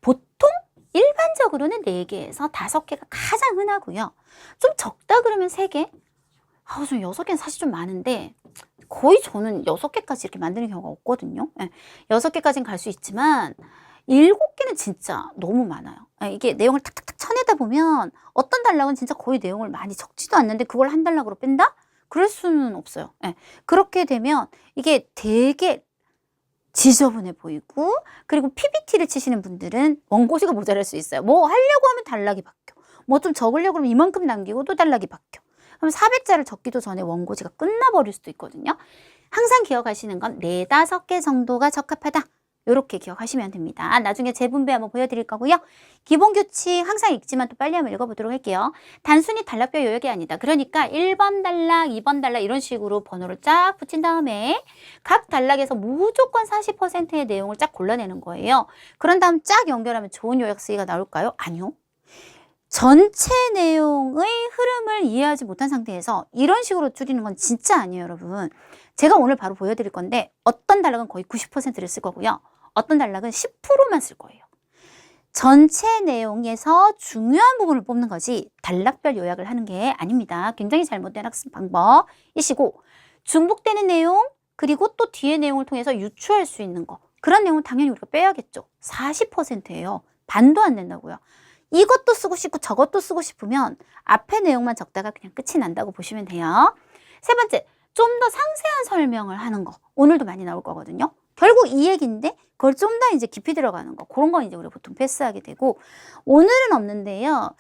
B: 보통 일반적으로는 4개에서 5개가 가장 흔하고요. 좀 적다 그러면 3개? 좀 6개는 사실 좀 많은데 거의 저는 6개까지 이렇게 만드는 경우가 없거든요. 6개까지는 갈 수 있지만 7개는 진짜 너무 많아요. 이게 내용을 탁탁탁 쳐내다 보면 어떤 단락은 진짜 거의 내용을 많이 적지도 않는데 그걸 한 단락으로 뺀다? 그럴 수는 없어요. 그렇게 되면 이게 되게 지저분해 보이고 그리고 PPT를 치시는 분들은 원고지가 모자랄 수 있어요. 뭐 하려고 하면 단락이 바뀌어. 뭐 좀 적으려고 하면 이만큼 남기고 또 단락이 바뀌어. 그럼 400자를 적기도 전에 원고지가 끝나버릴 수도 있거든요. 항상 기억하시는 건 4, 5개 정도가 적합하다. 이렇게 기억하시면 됩니다. 나중에 재분배 한번 보여드릴 거고요. 기본 규칙 항상 읽지만 또 빨리 한번 읽어보도록 할게요. 단순히 단락별 요약이 아니다. 그러니까 1번 단락, 2번 단락 이런 식으로 번호를 쫙 붙인 다음에 각 단락에서 무조건 40%의 내용을 쫙 골라내는 거예요. 그런 다음 쫙 연결하면 좋은 요약 쓰기가 나올까요? 아니요. 전체 내용의 흐름을 이해하지 못한 상태에서 이런 식으로 줄이는 건 진짜 아니에요, 여러분. 제가 오늘 바로 보여드릴 건데 어떤 단락은 거의 90%를 쓸 거고요. 어떤 단락은 10%만 쓸 거예요. 전체 내용에서 중요한 부분을 뽑는 거지 단락별 요약을 하는 게 아닙니다. 굉장히 잘못된 학습 방법이시고 중복되는 내용 그리고 또 뒤에 내용을 통해서 유추할 수 있는 거 그런 내용은 당연히 우리가 빼야겠죠. 40%예요. 반도 안 된다고요. 이것도 쓰고 싶고 저것도 쓰고 싶으면 앞에 내용만 적다가 그냥 끝이 난다고 보시면 돼요. 세 번째, 좀 더 상세한 설명을 하는 거. 오늘도 많이 나올 거거든요. 결국 이 얘기인데 그걸 좀 더 이제 깊이 들어가는 거. 그런 거 이제 우리가 보통 패스하게 되고 오늘은 없는데요.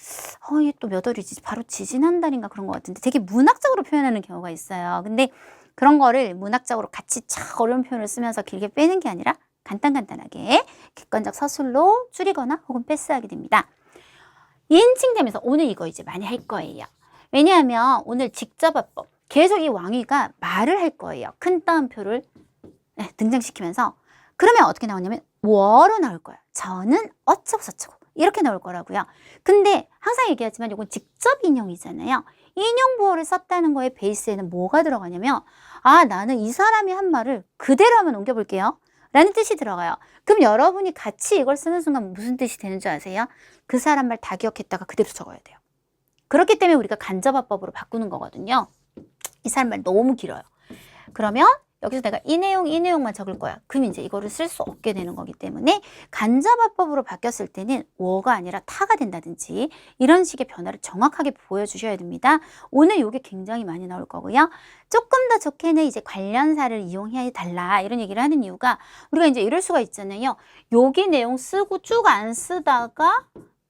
B: 이게 또 몇 월이지? 바로 지지난달인가 그런 것 같은데 되게 문학적으로 표현하는 경우가 있어요. 근데 그런 거를 문학적으로 같이 착 어려운 표현을 쓰면서 길게 빼는 게 아니라 간단하게 객관적 서술로 줄이거나 혹은 패스하게 됩니다. 인칭되면서 오늘 이거 이제 많이 할 거예요. 왜냐하면 오늘 직접어법 계속 이 왕위가 말을 할 거예요. 큰 따옴표를 등장시키면서 그러면 어떻게 나오냐면 뭐로 나올 거예요. 저는 어쩌고 저쩌고 이렇게 나올 거라고요. 근데 항상 얘기하지만 이건 직접 인용이잖아요. 인용 부호를 썼다는 거에 베이스에는 뭐가 들어가냐면 나는 이 사람이 한 말을 그대로 한번 옮겨볼게요. 라는 뜻이 들어가요. 그럼 여러분이 같이 이걸 쓰는 순간 무슨 뜻이 되는 줄 아세요? 그 사람 말 다 기억했다가 그대로 적어야 돼요. 그렇기 때문에 우리가 간접화법으로 바꾸는 거거든요. 이 사람 말 너무 길어요. 그러면 여기서 내가 이 내용만 적을 거야. 그럼 이제 이거를 쓸 수 없게 되는 거기 때문에 간접화법으로 바뀌었을 때는 워가 아니라 타가 된다든지 이런 식의 변화를 정확하게 보여주셔야 됩니다. 오늘 이게 굉장히 많이 나올 거고요. 조금 더 좋게는 이제 관련사를 이용해 달라 이런 얘기를 하는 이유가 우리가 이제 이럴 수가 있잖아요. 여기 내용 쓰고 쭉 안 쓰다가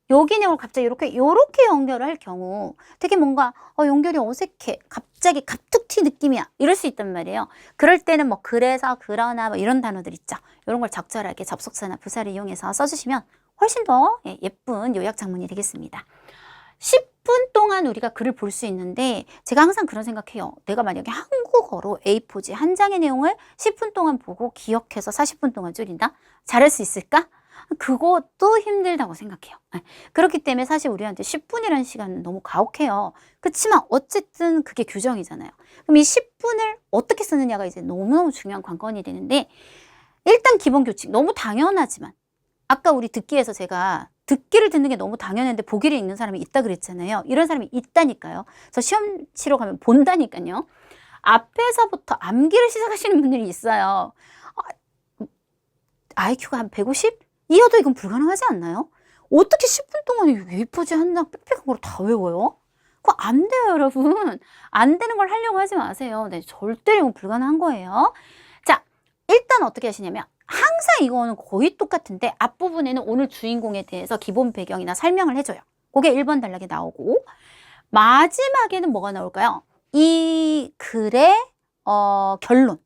B: 여기 내용을 갑자기 이렇게 연결을 할 경우 되게 뭔가 연결이 어색해. 갑자기 갑툭튀 느낌이야. 이럴 수 있단 말이에요. 그럴 때는 뭐 그래서, 그러나 뭐 이런 단어들 있죠. 이런 걸 적절하게 접속사나 부사를 이용해서 써주시면 훨씬 더 예쁜 요약 작문이 되겠습니다. 10분 동안 우리가 글을 볼 수 있는데 제가 항상 그런 생각해요. 내가 만약에 한국어로 A4지 한 장의 내용을 10분 동안 보고 기억해서 40분 동안 줄인다? 잘할 수 있을까? 그것도 힘들다고 생각해요. 그렇기 때문에 사실 우리한테 10분이라는 시간은 너무 가혹해요. 그렇지만 어쨌든 그게 규정이잖아요. 그럼 이 10분을 어떻게 쓰느냐가 이제 너무너무 중요한 관건이 되는데 일단 기본 규칙 너무 당연하지만 아까 우리 듣기에서 제가 듣기를 듣는 게 너무 당연한데 보기를 읽는 사람이 있다 그랬잖아요. 이런 사람이 있다니까요. 그래서 시험 치러 가면 본다니까요. 앞에서부터 암기를 시작하시는 분들이 있어요. IQ가 한 150? 이어도 이건 불가능하지 않나요? 어떻게 10분 동안에 A4지 한 장 빽빽한 걸 다 외워요? 그거 안 돼요, 여러분. 안 되는 걸 하려고 하지 마세요. 네, 절대 이건 불가능한 거예요. 자, 일단 어떻게 하시냐면 항상 이거는 거의 똑같은데 앞부분에는 오늘 주인공에 대해서 기본 배경이나 설명을 해줘요. 그게 1번 단락에 나오고 마지막에는 뭐가 나올까요? 이 글의 결론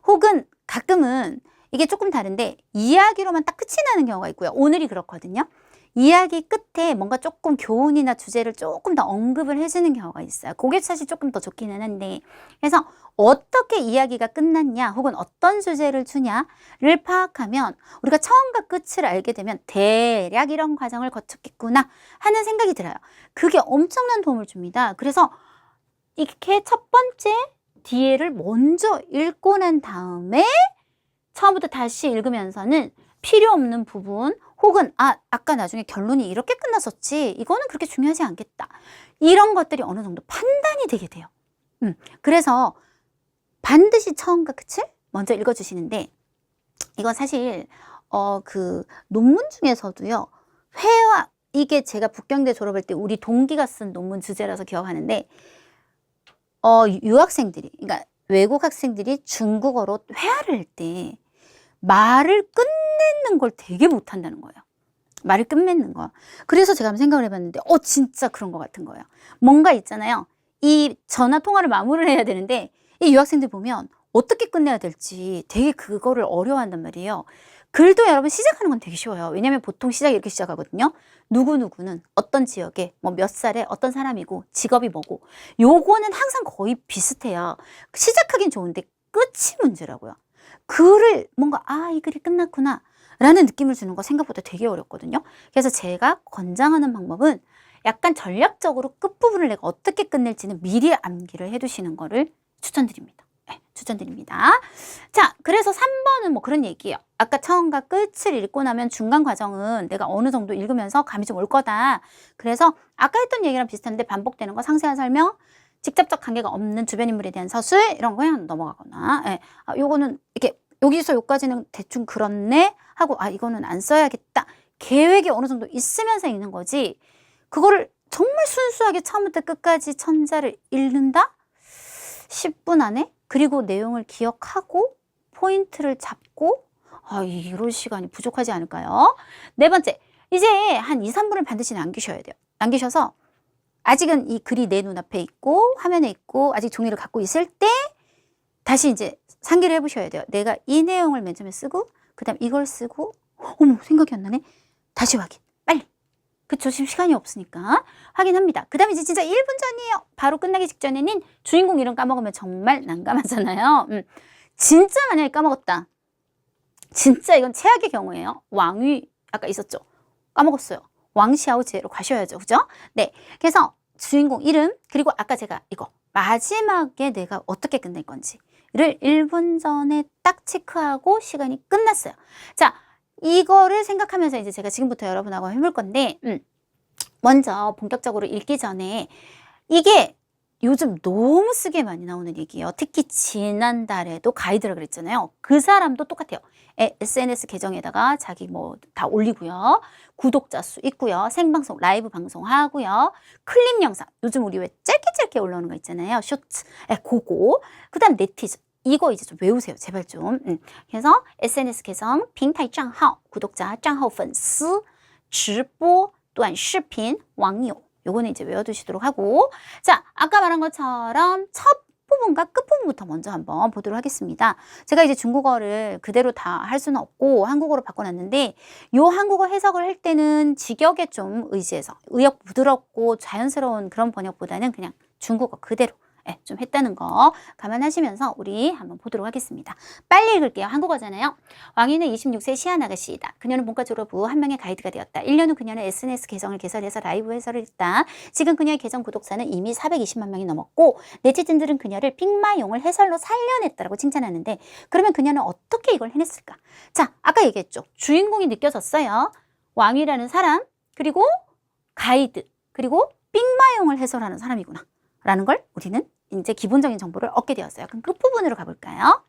B: 혹은 가끔은 이게 조금 다른데 이야기로만 딱 끝이 나는 경우가 있고요. 오늘이 그렇거든요. 이야기 끝에 뭔가 조금 교훈이나 주제를 조금 더 언급을 해주는 경우가 있어요. 그게 사실 조금 더 좋기는 한데 그래서 어떻게 이야기가 끝났냐 혹은 어떤 주제를 주냐를 파악하면 우리가 처음과 끝을 알게 되면 대략 이런 과정을 거쳤겠구나 하는 생각이 들어요. 그게 엄청난 도움을 줍니다. 그래서 이렇게 첫 번째 뒤에를 먼저 읽고 난 다음에 처음부터 다시 읽으면서는 필요 없는 부분 혹은 아까 나중에 결론이 이렇게 끝났었지 이거는 그렇게 중요하지 않겠다 이런 것들이 어느 정도 판단이 되게 돼요. 그래서 반드시 처음과 끝을 먼저 읽어주시는데 이건 사실 그 논문 중에서도요 회화 이게 제가 북경대 졸업할 때 우리 동기가 쓴 논문 주제라서 기억하는데 유학생들이 그러니까 외국 학생들이 중국어로 회화를 할 때 말을 끝내는 걸 되게 못한다는 거예요. 말을 끝맺는 거. 그래서 제가 한번 생각을 해봤는데 진짜 그런 것 같은 거예요. 뭔가 있잖아요. 이 전화 통화를 마무리를 해야 되는데 이 유학생들 보면 어떻게 끝내야 될지 되게 그거를 어려워한단 말이에요. 글도 여러분 시작하는 건 되게 쉬워요. 왜냐면 보통 시작이 이렇게 시작하거든요. 누구누구는 어떤 지역에 뭐 몇 살에 어떤 사람이고 직업이 뭐고 요거는 항상 거의 비슷해요. 시작하긴 좋은데 끝이 문제라고요. 글을 뭔가 이 글이 끝났구나 라는 느낌을 주는 거 생각보다 되게 어렵거든요. 그래서 제가 권장하는 방법은 약간 전략적으로 끝부분을 내가 어떻게 끝낼지는 미리 암기를 해두시는 거를 추천드립니다. 네, 추천드립니다. 자, 그래서 3번은 뭐 그런 얘기예요. 아까 처음과 끝을 읽고 나면 중간 과정은 내가 어느 정도 읽으면서 감이 좀 올 거다. 그래서 아까 했던 얘기랑 비슷한데 반복되는 거 상세한 설명, 직접적 관계가 없는 주변 인물에 대한 서술 이런 거 그냥 넘어가거나 요거는 이렇게 여기서 여기까지는 대충 그렇네 하고 이거는 안 써야겠다. 계획이 어느 정도 있으면서 읽는 거지 그거를 정말 순수하게 처음부터 끝까지 천자를 읽는다? 10분 안에? 그리고 내용을 기억하고 포인트를 잡고 이런 시간이 부족하지 않을까요? 네 번째, 이제 한 2, 3분을 반드시 남기셔야 돼요. 남기셔서 아직은 이 글이 내 눈앞에 있고 화면에 있고 아직 종이를 갖고 있을 때 다시 이제 상기를 해보셔야 돼요. 내가 이 내용을 맨 처음에 쓰고 그 다음 이걸 쓰고 어머 생각이 안 나네. 다시 확인. 빨리. 그쵸. 지금 시간이 없으니까 확인합니다. 그 다음에 이제 진짜 1분 전이에요. 바로 끝나기 직전에는 주인공 이름 까먹으면 정말 난감하잖아요. 진짜 만약에 까먹었다. 진짜 이건 최악의 경우예요. 왕위 아까 있었죠. 까먹었어요. 왕시아우지로 가셔야죠. 그죠? 네. 그래서 주인공 이름 그리고 아까 제가 이거 마지막에 내가 어떻게 끝낼 건지를 1분 전에 딱 체크하고 시간이 끝났어요. 자, 이거를 생각하면서 이제 제가 지금부터 여러분하고 해볼 건데 먼저 본격적으로 읽기 전에 이게 요즘 너무 쓰게 많이 나오는 얘기예요. 특히 지난달에도 가이드라 그랬잖아요. 그 사람도 똑같아요. SNS 계정에다가 자기 뭐 다 올리고요. 구독자 수 있고요. 생방송, 라이브 방송하고요. 클립 영상. 요즘 우리 왜 짧게 올라오는 거 있잖아요. 쇼츠. 그거. 그 다음 네티즌. 이거 이제 좀 외우세요. 제발 좀. 그래서 SNS 계정, 平台账号, 구독자, 账号粉丝, 直播, 短视频, 网友. 요거는 이제 외워두시도록 하고. 자, 아까 말한 것처럼 첫 부분과 끝부분부터 먼저 한번 보도록 하겠습니다. 제가 이제 중국어를 그대로 다 할 수는 없고 한국어로 바꿔놨는데 요 한국어 해석을 할 때는 직역에 좀 의지해서 의역 부드럽고 자연스러운 그런 번역보다는 그냥 중국어 그대로 좀 했다는 거 감안하시면서 우리 한번 보도록 하겠습니다. 빨리 읽을게요. 한국어잖아요. 왕이는 26세 시한 아가씨이다. 그녀는 문과 졸업 후 한 명의 가이드가 되었다. 1년 후 그녀는 SNS 계정을 개설해서 라이브 해설을 했다. 지금 그녀의 계정 구독자는 이미 420만 명이 넘었고 네티즌들은 그녀를 빅마용을 해설로 살려냈다고 칭찬하는데 그러면 그녀는 어떻게 이걸 해냈을까? 자, 아까 얘기했죠. 주인공이 느껴졌어요. 왕이라는 사람, 그리고 가이드, 그리고 빅마용을 해설하는 사람이구나. 라는 걸 우리는 이제 기본적인 정보를 얻게 되었어요. 그럼 끝부분으로 가볼까요?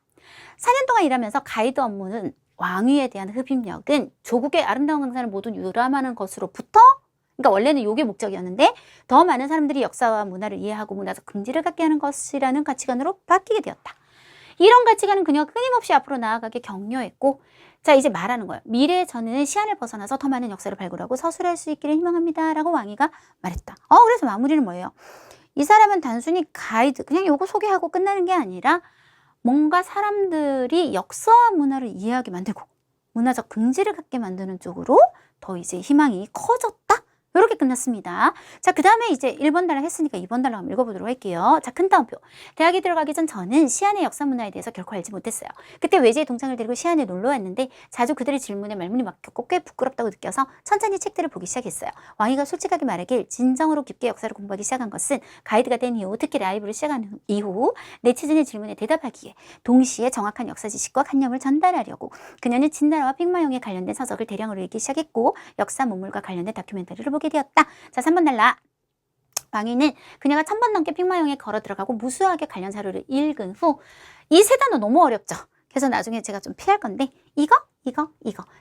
B: 4년 동안 일하면서 가이드 업무는 왕위에 대한 흡입력은 조국의 아름다운 강산을 모두 유람하는 것으로부터 그러니까 원래는 이게 목적이었는데 더 많은 사람들이 역사와 문화를 이해하고 문화적 긍지를 갖게 하는 것이라는 가치관으로 바뀌게 되었다. 이런 가치관은 그녀가 끊임없이 앞으로 나아가게 격려했고 자 이제 말하는 거예요. 미래에 저는 시안을 벗어나서 더 많은 역사를 발굴하고 서술할 수 있기를 희망합니다. 라고 왕이가 말했다. 그래서 마무리는 뭐예요? 이 사람은 단순히 가이드, 그냥 요거 소개하고 끝나는 게 아니라 뭔가 사람들이 역사와 문화를 이해하게 만들고 문화적 긍지를 갖게 만드는 쪽으로 더 이제 희망이 커졌다? 이렇게 끝났습니다. 자, 그 다음에 이제 1번 단락 했으니까 2번 단락 한번 읽어보도록 할게요. 자, 큰 따옴표. 대학에 들어가기 전 저는 시안의 역사 문화에 대해서 결코 알지 못했어요. 그때 외지의 동창을 데리고 시안에 놀러 왔는데 자주 그들의 질문에 말문이 막혔고 꽤 부끄럽다고 느껴서 천천히 책들을 보기 시작했어요. 왕이가 솔직하게 말하길 진정으로 깊게 역사를 공부하기 시작한 것은 가이드가 된 이후 특히 라이브를 시작한 이후 네티즌의 질문에 대답하기에 동시에 정확한 역사 지식과 관념을 전달하려고 그녀는 진나라와 빅마용에 관련된 서적을 대량으로 읽기 시작했고 역사 문물과 관련된 다큐멘터리를 보게 되었다. 자, 3번 단락. 왕이는 그녀가 1000번 넘게 빅마용에 걸어 들어가고 무수하게 관련 자료를 읽은 후 이 세 단어 너무 어렵죠. 그래서 나중에 제가 좀 피할 건데 이거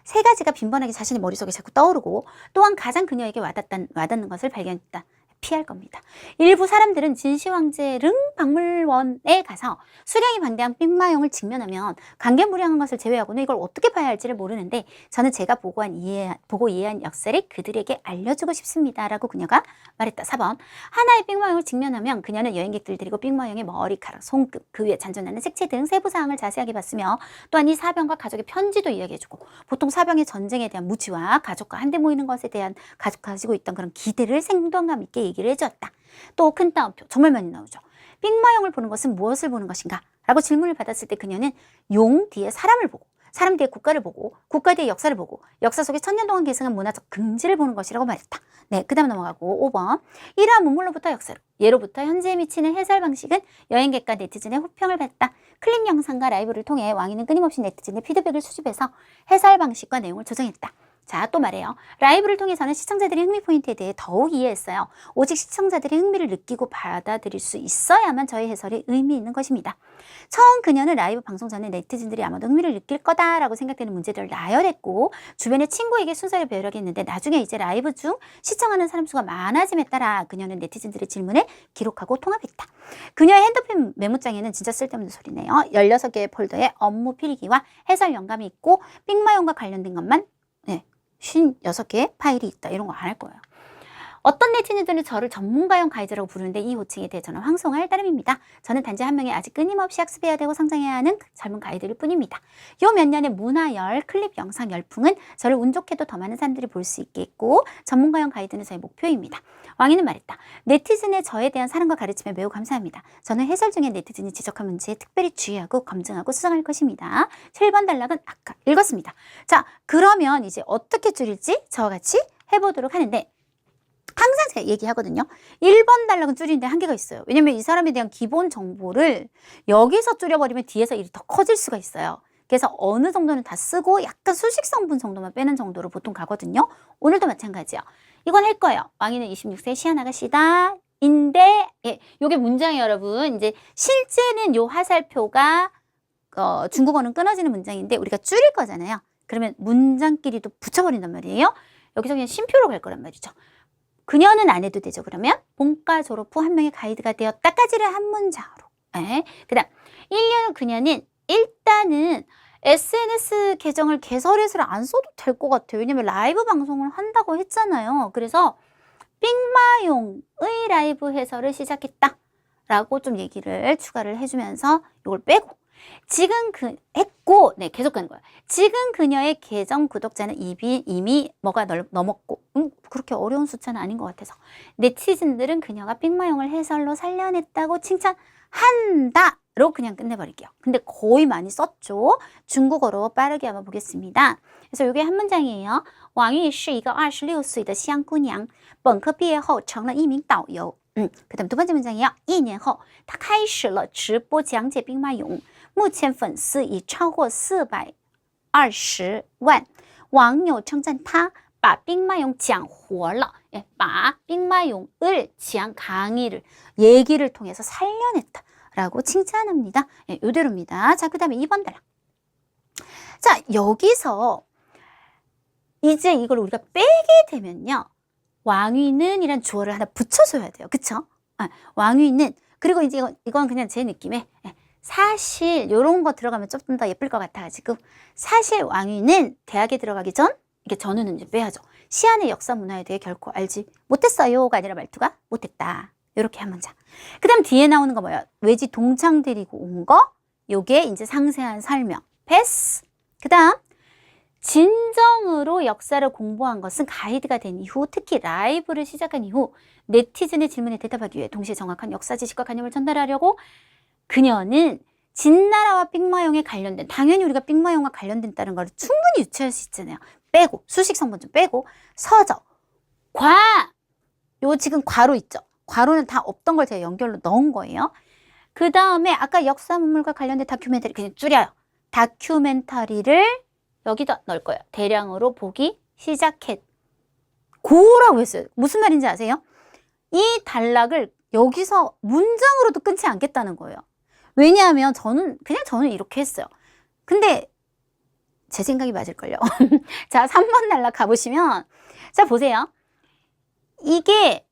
B: 세 가지가 빈번하게 자신의 머릿속에 자꾸 떠오르고 또한 가장 그녀에게 와닿는 것을 발견했다. 피할 겁니다. 일부 사람들은 진시황제 릉 박물원에 가서 수량이 방대한 빅마용을 직면하면 관계무량한 것을 제외하고는 이걸 어떻게 봐야 할지를 모르는데 저는 제가 보고 이해한 역사를 그들에게 알려주고 싶습니다. 라고 그녀가 말했다. 4번. 하나의 빅마용을 직면하면 그녀는 여행객들 데리고 빅마용의 머리카락, 손끝, 그 위에 잔존하는 색채 등 세부사항을 자세하게 봤으며 또한 이 사병과 가족의 편지도 이야기해주고 보통 사병의 전쟁에 대한 무지와 가족과 한데 모이는 것에 대한 가지고 있던 그런 기대를 생동감 있게 얘기를 해주었다. 또 큰 따옴표 정말 많이 나오죠. 빅마용을 보는 것은 무엇을 보는 것인가? 라고 질문을 받았을 때 그녀는 용 뒤에 사람을 보고 사람 뒤에 국가를 보고 국가 뒤에 역사를 보고 역사 속에 1000년 동안 계승한 문화적 긍지를 보는 것이라고 말했다. 네, 그 다음 넘어가고 5번. 이러한 문물로부터 역사로 예로부터 현재에 미치는 해설 방식은 여행객과 네티즌의 호평을 받았다. 클립 영상과 라이브를 통해 왕이는 끊임없이 네티즌의 피드백을 수집해서 해설 방식과 내용을 조정했다. 자, 또 말해요. 라이브를 통해서는 시청자들의 흥미 포인트에 대해 더욱 이해했어요. 오직 시청자들의 흥미를 느끼고 받아들일 수 있어야만 저의 해설이 의미 있는 것입니다. 처음 그녀는 라이브 방송 전에 네티즌들이 아마도 흥미를 느낄 거다라고 생각되는 문제들을 나열했고 주변의 친구에게 순서를 배열하게 했는데 나중에 이제 라이브 중 시청하는 사람 수가 많아짐에 따라 그녀는 네티즌들의 질문을 기록하고 통합했다. 그녀의 핸드폰 메모장에는 진짜 쓸데없는 소리네요. 16개의 폴더에 업무 필기와 해설 영감이 있고 빅마용과 관련된 것만 56개의 파일이 있다. 이런 거 안 할 거예요. 어떤 네티즌들은 저를 전문가용 가이드라고 부르는데 이 호칭에 대해 저는 황송할 따름입니다. 저는 단지 한 명의 아직 끊임없이 학습해야 되고 성장해야 하는 젊은 가이드일 뿐입니다. 요 몇 년의 문화열, 클립 영상 열풍은 저를 운 좋게도 더 많은 사람들이 볼 수 있게 했고 전문가용 가이드는 저의 목표입니다. 왕이는 말했다. 네티즌의 저에 대한 사랑과 가르침에 매우 감사합니다. 저는 해설 중에 네티즌이 지적한 문제에 특별히 주의하고 검증하고 수정할 것입니다. 7번 단락은 아까 읽었습니다. 자, 그러면 이제 어떻게 줄일지 저와 같이 해보도록 하는데 항상 제가 얘기하거든요. 1번 단락은 줄이는데 한계가 있어요. 왜냐면 이 사람에 대한 기본 정보를 여기서 줄여버리면 뒤에서 일이 더 커질 수가 있어요. 그래서 어느 정도는 다 쓰고 약간 수식 성분 정도만 빼는 정도로 보통 가거든요. 오늘도 마찬가지요. 이건 할 거예요. 왕이는 26세 시한 아가씨다. 인데, 예, 요게 문장이 여러분, 이제 실제는 요 화살표가 중국어는 끊어지는 문장인데 우리가 줄일 거잖아요. 그러면 문장끼리도 붙여버린단 말이에요. 여기서 그냥 쉼표로 갈 거란 말이죠. 그녀는 안 해도 되죠. 그러면 본과 졸업 후 한 명의 가이드가 되었다까지를 한 문장으로. 예. 그 다음 1년 후 그녀는 일단은 SNS 계정을 개설해서는 안 써도 될 것 같아요. 왜냐면 라이브 방송을 한다고 했잖아요. 그래서 삥마용의 라이브 해설을 시작했다 라고 좀 얘기를 추가를 해주면서 이걸 빼고 했고, 네, 계속 가는 거야. 지금 그녀의 계정 구독자는 이미 뭐가 넘었고, 그렇게 어려운 숫자는 아닌 것 같아서. 네티즌들은 그녀가 삥마용을 해설로 살려냈다고 칭찬한다! 로 그냥 끝내버릴게요. 근데 거의 많이 썼죠. 중국어로 빠르게 한번 보겠습니다. 그래서 이게 한 문장이에요. 왕유是一个26岁的香姑娘，本科毕业后成了一名导游。그 다음 두 번째 문장이에요. 1年后她开始了直播讲解兵马俑，目前粉丝已超过420万。网友称赞她把兵马俑讲活了. 예, 把兵马俑을 강의를 얘기를 통해서 살려냈다. 라고 칭찬합니다. 예, 요대로입니다. 자, 그 다음에 2번 단락. 자, 여기서 이제 이걸 우리가 빼게 되면요. 왕위는 이란 주어를 하나 붙여줘야 돼요. 그쵸? 왕위는, 그리고 이제 이건 그냥 제 느낌에, 사실, 요런 거 들어가면 조금 더 예쁠 것 같아가지고, 사실 왕위는 대학에 들어가기 전, 이게 전후는 이제 빼야죠. 시안의 역사 문화에 대해 결코 알지 못했어요가 아니라 말투가 못했다. 요렇게 한 문장. 그 다음 뒤에 나오는 거 뭐야? 외지 동창 데리고 온 거? 요게 이제 상세한 설명. 패스. 그 다음, 진정으로 역사를 공부한 것은 가이드가 된 이후, 특히 라이브를 시작한 이후 네티즌의 질문에 대답하기 위해 동시에 정확한 역사 지식과 개념을 전달하려고 그녀는 진나라와 삥마용에 관련된, 당연히 우리가 삥마용과 관련된다는 걸 충분히 유추할 수 있잖아요. 빼고, 수식 성분 좀 빼고, 서적, 요 지금 괄호 있죠? 괄호는 다 없던 걸 제가 연결로 넣은 거예요. 그 다음에 아까 역사 문물과 관련된 다큐멘터리 그냥 줄여요. 다큐멘터리를 여기다 넣을 거예요. 대량으로 보기 시작했고라고 했어요. 무슨 말인지 아세요? 이 단락을 여기서 문장으로도 끊지 않겠다는 거예요. 왜냐하면 저는 이렇게 했어요. 근데 제 생각이 맞을걸요. 자, 3번 단락 가보시면 자, 보세요. 이게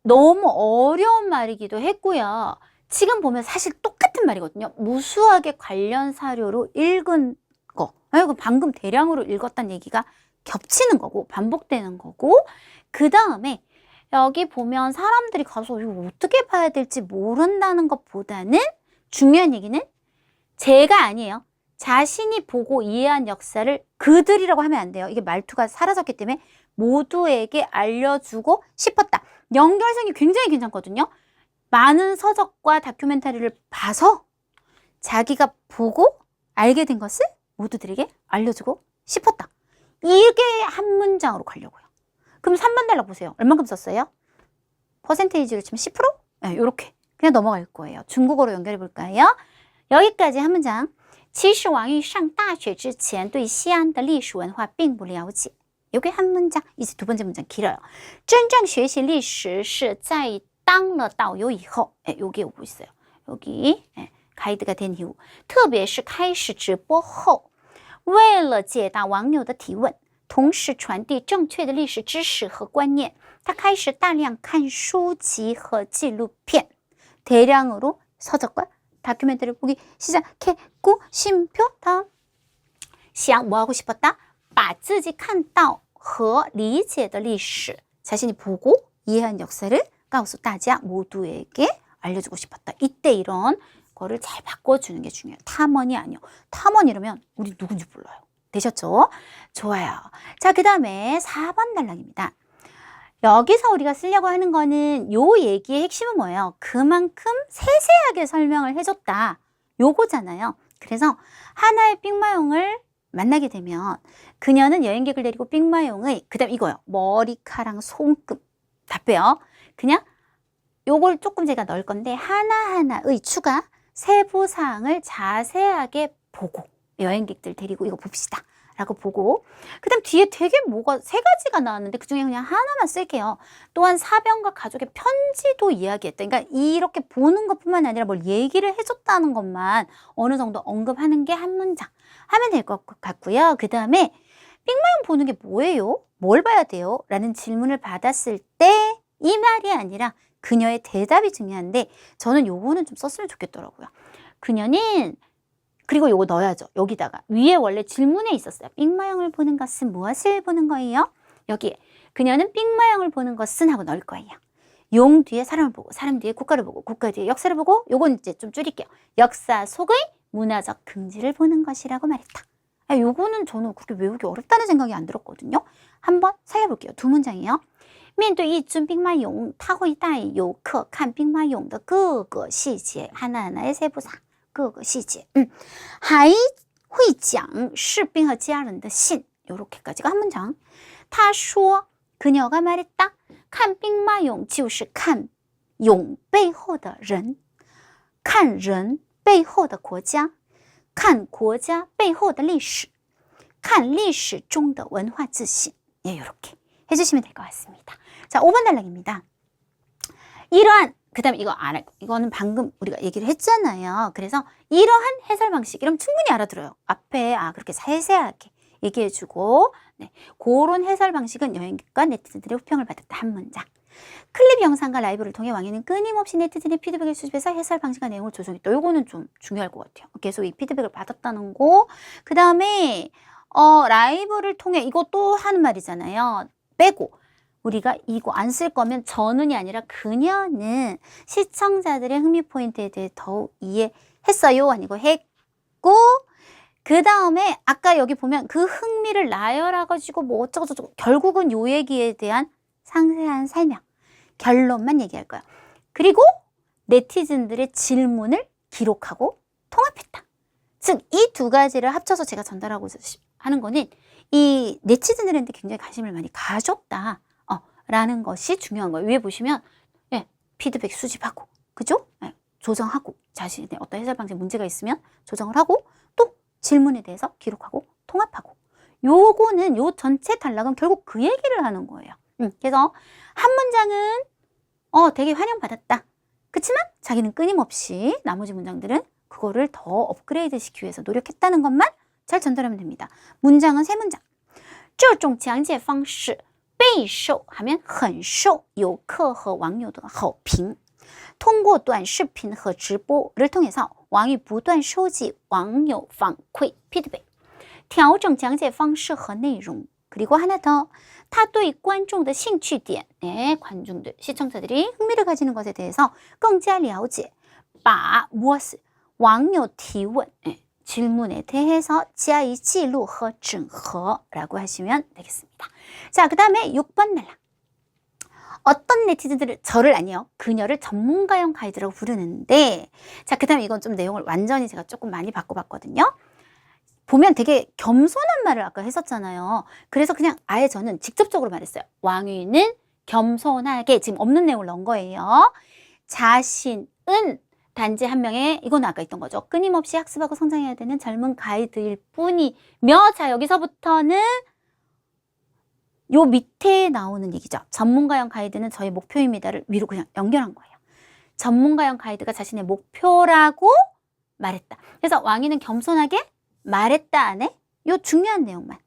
B: 너무 어려운 말이기도 했고요. 지금 보면 사실 똑같은 말이거든요. 무수하게 관련 사료로 읽은 거. 방금 대량으로 읽었다는 얘기가 겹치는 거고 반복되는 거고 그 다음에 여기 보면 사람들이 가서 이거 어떻게 봐야 될지 모른다는 것보다는 중요한 얘기는 제가 아니에요. 자신이 보고 이해한 역사를 그들이라고 하면 안 돼요. 이게 말투가 사라졌기 때문에 모두에게 알려주고 싶었다. 연결성이 굉장히 괜찮거든요. 많은 서적과 다큐멘터리를 봐서 자기가 보고 알게 된 것을 모두들에게 알려주고 싶었다. 이게 한 문장으로 가려고요. 그럼 3번 단락 보세요. 얼만큼 썼어요? 퍼센테이지를 치면 10%? 네, 요렇게 그냥 넘어갈 거예요. 중국어로 연결해 볼까요? 여기까지 한 문장. 其实王玉上大学之前对西安的历史文化并不了解. 요게 한 문장. 이제 두 번째 문장 길어요. 真正学习历史是在当了导游以后. 여기 오고 있어요. 여기 가이드가 된 이후. 特别是开始直播后，为了解答网友的提问，同时传递正确的历史知识和观念，他开始大量看书籍和纪录片. 대량으로 서적과 다큐멘터리를 보기 시작했고 쉼표 다음. 想뭐 하고 싶었다? 把自己看到和理解的历史 자신이 보고 이해한 역사를 告诉大家 모두에게 알려주고 싶었다. 이때 이런 거를 잘 바꿔주는 게 중요해요. 탐험이 아니요. 탐험 이러면 우리 누군지 몰라요. 되셨죠? 좋아요. 자, 그 다음에 4번 단락입니다. 여기서 우리가 쓰려고 하는 거는 요 얘기의 핵심은 뭐예요? 그만큼 세세하게 설명을 해줬다. 요거잖아요. 그래서 하나의 삥마용을 만나게 되면 그녀는 여행객을 데리고 삥마용의 그 다음 이거요. 머리카락, 손끝 다 빼요. 그냥 요걸 조금 제가 넣을 건데 하나하나의 추가 세부사항을 자세하게 보고 여행객들 데리고 이거 봅시다. 라고 보고, 그 다음 뒤에 되게 뭐가 세 가지가 나왔는데 그 중에 그냥 하나만 쓸게요. 또한 사병과 가족의 편지도 이야기했다. 그러니까 이렇게 보는 것뿐만 아니라 뭘 얘기를 해줬다는 것만 어느 정도 언급하는 게 한 문장 하면 될 것 같고요. 그 다음에 빅마용 보는 게 뭐예요? 뭘 봐야 돼요? 라는 질문을 받았을 때 이 말이 아니라 그녀의 대답이 중요한데 저는 요거는 좀 썼으면 좋겠더라고요. 그녀는 그리고 요거 넣어야죠. 여기다가 위에 원래 질문에 있었어요. 빅마용을 보는 것은 무엇을 보는 거예요? 여기에 그녀는 빅마용을 보는 것은 하고 넣을 거예요. 용 뒤에 사람을 보고 사람 뒤에 국가를 보고 국가 뒤에 역사를 보고 요건 이제 좀 줄일게요. 역사 속의 문화적 긍지를 보는 것이라고 말했다. 요거는 저는 그렇게 외우기 어렵다는 생각이 안 들었거든요. 한번 살려볼게요. 두 문장이에요. 面对一尊兵马俑他会带游客看兵马俑的各个细节 하나하나의 세부사 各个细节还会讲士兵和家人的信 요렇게까지가 한 문장 他说 그녀가 말했다 看兵马俑就是看俑背后的人看人背后的国家看国家背后的历史看历史中的文化自信 예, 요렇게 해주시면 될 것 같습니다. 자, 5번 단락입니다. 이러한, 그 다음에 이거 안 할 거. 이거는 방금 우리가 얘기를 했잖아요. 그래서 이러한 해설 방식, 이러면 충분히 알아들어요. 앞에, 그렇게 세세하게 얘기해주고, 네. 그런 해설 방식은 여행객과 네티즌들의 호평을 받았다. 한 문장. 클립 영상과 라이브를 통해 왕이는 끊임없이 네티즌의 피드백을 수집해서 해설 방식과 내용을 조정했다. 요거는 좀 중요할 것 같아요. 계속 이 피드백을 받았다는 거. 그 다음에, 라이브를 통해 이것도 하는 말이잖아요. 빼고 우리가 이거 안 쓸 거면 저는이 아니라 그녀는 시청자들의 흥미 포인트에 대해 더욱 이해했어요. 아니고 했고 그 다음에 아까 여기 보면 그 흥미를 나열해가지고 뭐 어쩌고저쩌고 결국은 요 얘기에 대한 상세한 설명 결론만 얘기할 거야. 그리고 네티즌들의 질문을 기록하고 통합했다. 즉 이 두 가지를 합쳐서 제가 전달하고 하는 거는 이 네티즌들한테 굉장히 관심을 많이 가졌다 라는 것이 중요한 거예요. 위에 보시면 예, 피드백 수집하고 그죠? 예, 조정하고 자신의 어떤 해설 방식 문제가 있으면 조정을 하고 또 질문에 대해서 기록하고 통합하고 요거는 요 전체 단락은 결국 그 얘기를 하는 거예요. 그래서 한 문장은 되게 환영받았다. 그렇지만 자기는 끊임없이 나머지 문장들은 그거를 더 업그레이드 시키기 위해서 노력했다는 것만 잘 전달하면 됩니다. 문장은 세 문장. 这种讲解方式备受 하면 很受游客和网友的好评。通过短视频和直播를 통해서 왕이不断收集网友反馈 피드백. 调整讲解方式和内容. 그리고 하나 더. 他对观众的兴趣点, 네, 관중들, 시청자들이 흥미를 가지는 것에 대해서 更加了解. 把무엇을 网友提问, 네, 질문에 대해서 加以记录和整合 라고 하시면 되겠습니다. 자, 그 다음에 6번 단락. 어떤 네티즌들을, 저를 아니요, 그녀를 전문가용 가이드라고 부르는데, 자, 그 다음에 이건 좀 내용을 완전히 제가 조금 많이 바꿔봤거든요. 보면 되게 겸손한 말을 아까 했었잖아요. 그래서 그냥 아예 저는 직접적으로 말했어요. 왕위는 겸손하게, 지금 없는 내용을 넣은 거예요. 자신은 단지 한 명의, 이건 아까 있던 거죠. 끊임없이 학습하고 성장해야 되는 젊은 가이드일 뿐이며, 자, 여기서부터는 요 밑에 나오는 얘기죠. 전문가형 가이드는 저의 목표입니다를 위로 그냥 연결한 거예요. 전문가형 가이드가 자신의 목표라고 말했다. 그래서 왕위는 겸손하게 말했다 안에 요 중요한 내용만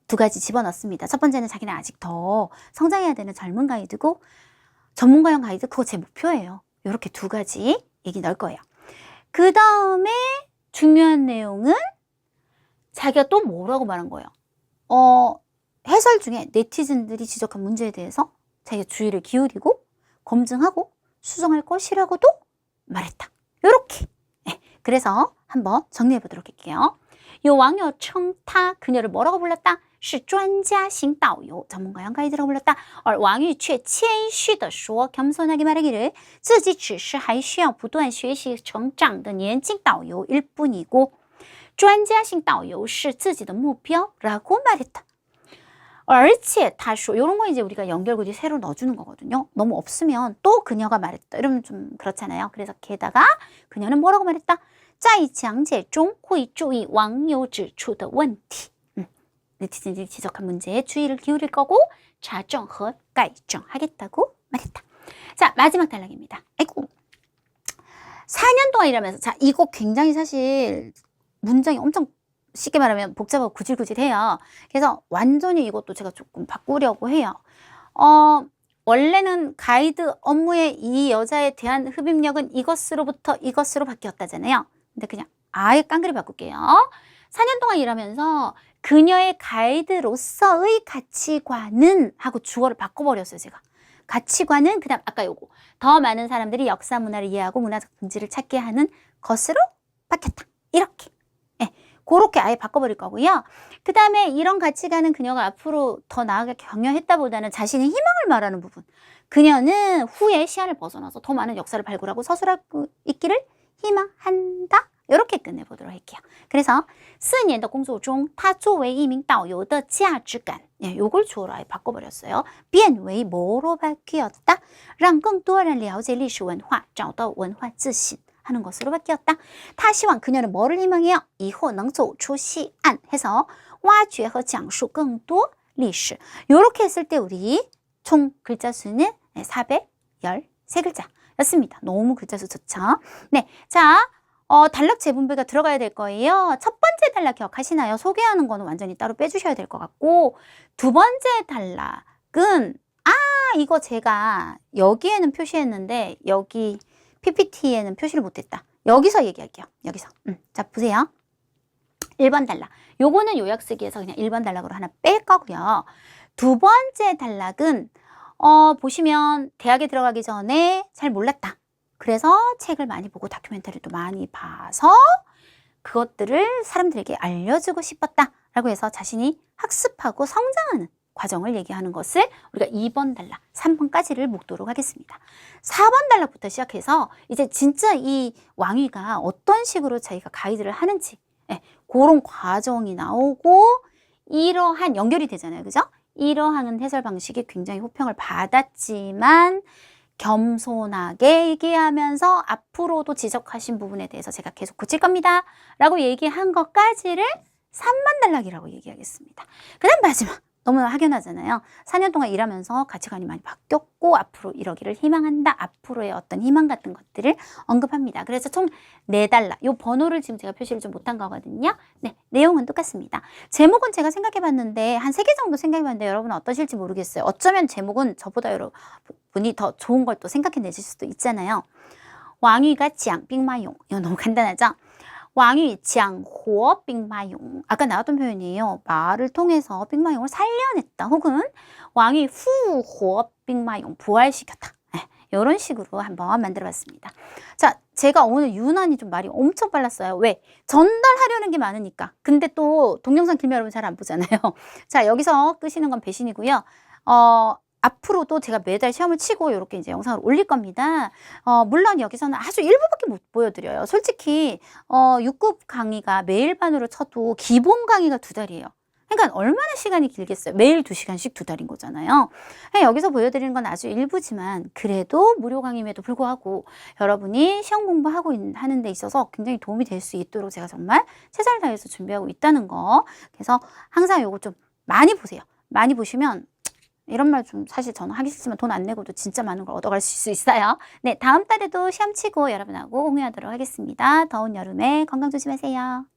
B: 두 가지 집어넣습니다. 첫 번째는 자기는 아직 더 성장해야 되는 젊은 가이드고, 전문가형 가이드 그거 제 목표예요. 요렇게 두 가지 얘기 넣을 거예요. 그 다음에 중요한 내용은 자기가 또 뭐라고 말한 거예요. 해설 중에 네티즌들이 지적한 문제에 대해서 자기가 주의를 기울이고 검증하고 수정할 것이라고도 말했다. 요렇게. 그래서 한번 정리해 보도록 할게요. 요 왕요 청타, 그녀를 뭐라고 불렀다? 是专家型导游, 전문가형 가이드라고 불렀다. 而王玉却谦虚地说, 겸손하게 말하기를 自己只是还需要不断学习成长的年轻导游일 뿐이고 专家型导游是自己的目标라고 말했다. 而且他说, 이런 거 이제 우리가 연결고리 새로 넣어주는 거거든요. 너무 없으면 또 그녀가 말했다. 이러면 좀 그렇잖아요. 그래서 게다가 그녀는 뭐라고 말했다? 在讲解中会注意网友指出的问题. 네티즌들이 지적한 문제에 주의를 기울일 거고 자정허 가이정하겠다고 말했다. 자, 마지막 단락입니다. 아이고. 4년 동안 일하면서 자, 이거 굉장히 사실 문장이 엄청 쉽게 말하면 복잡하고 구질구질해요. 그래서 완전히 이것도 제가 조금 바꾸려고 해요. 원래는 가이드 업무에 이 여자에 대한 흡입력은 이것으로부터 이것으로 바뀌었다잖아요. 근데 그냥 아예 깡그리 바꿀게요. 4년 동안 일하면서 그녀의 가이드로서의 가치관은 하고 주어를 바꿔버렸어요, 제가. 가치관은 그 다음 아까 요거 더 많은 사람들이 역사 문화를 이해하고 문화적 본질을 찾게 하는 것으로 바뀌었다. 이렇게. 그렇게 아예 바꿔버릴 거고요. 그 다음에 이런 가치관은 그녀가 앞으로 더 나아가게 격려했다보다는 자신의 희망을 말하는 부분. 그녀는 후에 시야를 벗어나서 더 많은 역사를 발굴하고 서술하고 있기를 희망한다. 이렇게 끝내보도록 할게요. 그래서 4年的工作中他作为一名导游的价值感 요걸 주어로 아예 바꿔버렸어요. 变为 뭐로 바뀌었다. 让更多人了解历史文化找到文化自信 하는 것으로 바뀌었다. 他希望 그녀는 뭐를 희망해요? 以后能走出西岸 해서 挖掘和讲述更多历史 요렇게 했을 때 우리 총 글자 수는 413글자였습니다. 너무 글자 수 좋죠? 네, 자 단락 재분배가 들어가야 될 거예요. 첫 번째 단락 기억하시나요? 소개하는 거는 완전히 따로 빼주셔야 될 것 같고 두 번째 단락은 이거 제가 여기에는 표시했는데 여기 PPT에는 표시를 못했다. 여기서 얘기할게요. 여기서. 자, 보세요. 1번 단락. 요거는 요약 쓰기에서 그냥 1번 단락으로 하나 뺄 거고요. 두 번째 단락은 보시면 대학에 들어가기 전에 잘 몰랐다. 그래서 책을 많이 보고 다큐멘터리도 많이 봐서 그것들을 사람들에게 알려주고 싶었다. 라고 해서 자신이 학습하고 성장하는 과정을 얘기하는 것을 우리가 2번 단락, 3번까지를 묶도록 하겠습니다. 4번 단락부터 시작해서 이제 진짜 이 왕위가 어떤 식으로 자기가 가이드를 하는지 그런 과정이 나오고 이러한 연결이 되잖아요. 그죠? 이러한 해설 방식이 굉장히 호평을 받았지만 겸손하게 얘기하면서 앞으로도 지적하신 부분에 대해서 제가 계속 고칠 겁니다. 라고 얘기한 것까지를 3번 단락이라고 얘기하겠습니다. 그 다음 마지막. 너무나 확연하잖아요. 4년 동안 일하면서 가치관이 많이 바뀌었고 앞으로 이러기를 희망한다. 앞으로의 어떤 희망 같은 것들을 언급합니다. 그래서 총 4단락. 요 번호를 지금 제가 표시를 좀 못한 거거든요. 네, 내용은 똑같습니다. 제목은 제가 생각해봤는데 한 3개 정도 생각해봤는데 여러분은 어떠실지 모르겠어요. 어쩌면 제목은 저보다 여러분이 더 좋은 걸 또 생각해내실 수도 있잖아요. 왕위가 짱 빅마용. 이거 너무 간단하죠? 왕위 짱호 빅마용. 아까 나왔던 표현이에요. 말을 통해서 빅마용을 살려냈다. 혹은 왕위 후호 빅마용 부활시켰다. 이런 식으로 한번 만들어봤습니다. 자, 제가 오늘 유난히 좀 말이 엄청 빨랐어요. 왜? 전달하려는 게 많으니까. 근데 또 동영상 길면 여러분 잘 안 보잖아요. 자, 여기서 끄시는 건 배신이고요. 앞으로도 제가 매달 시험을 치고 이렇게 이제 영상을 올릴 겁니다. 물론 여기서는 아주 일부밖에 못 보여드려요. 솔직히 6급 강의가 매일 반으로 쳐도 기본 강의가 2달이에요. 그러니까 얼마나 시간이 길겠어요. 매일 2시간씩 2달인 거잖아요. 여기서 보여드리는 건 아주 일부지만 그래도 무료 강의임에도 불구하고 여러분이 시험 공부하고 하는 데 있어서 굉장히 도움이 될 수 있도록 제가 정말 최선을 다해서 준비하고 있다는 거. 그래서 항상 요거 좀 많이 보세요. 많이 보시면 이런 말 좀 사실 저는 하기 싫지만 돈 안 내고도 진짜 많은 걸 얻어갈 수 있어요. 네, 다음 달에도 시험 치고 여러분하고 공유하도록 하겠습니다. 더운 여름에 건강 조심하세요.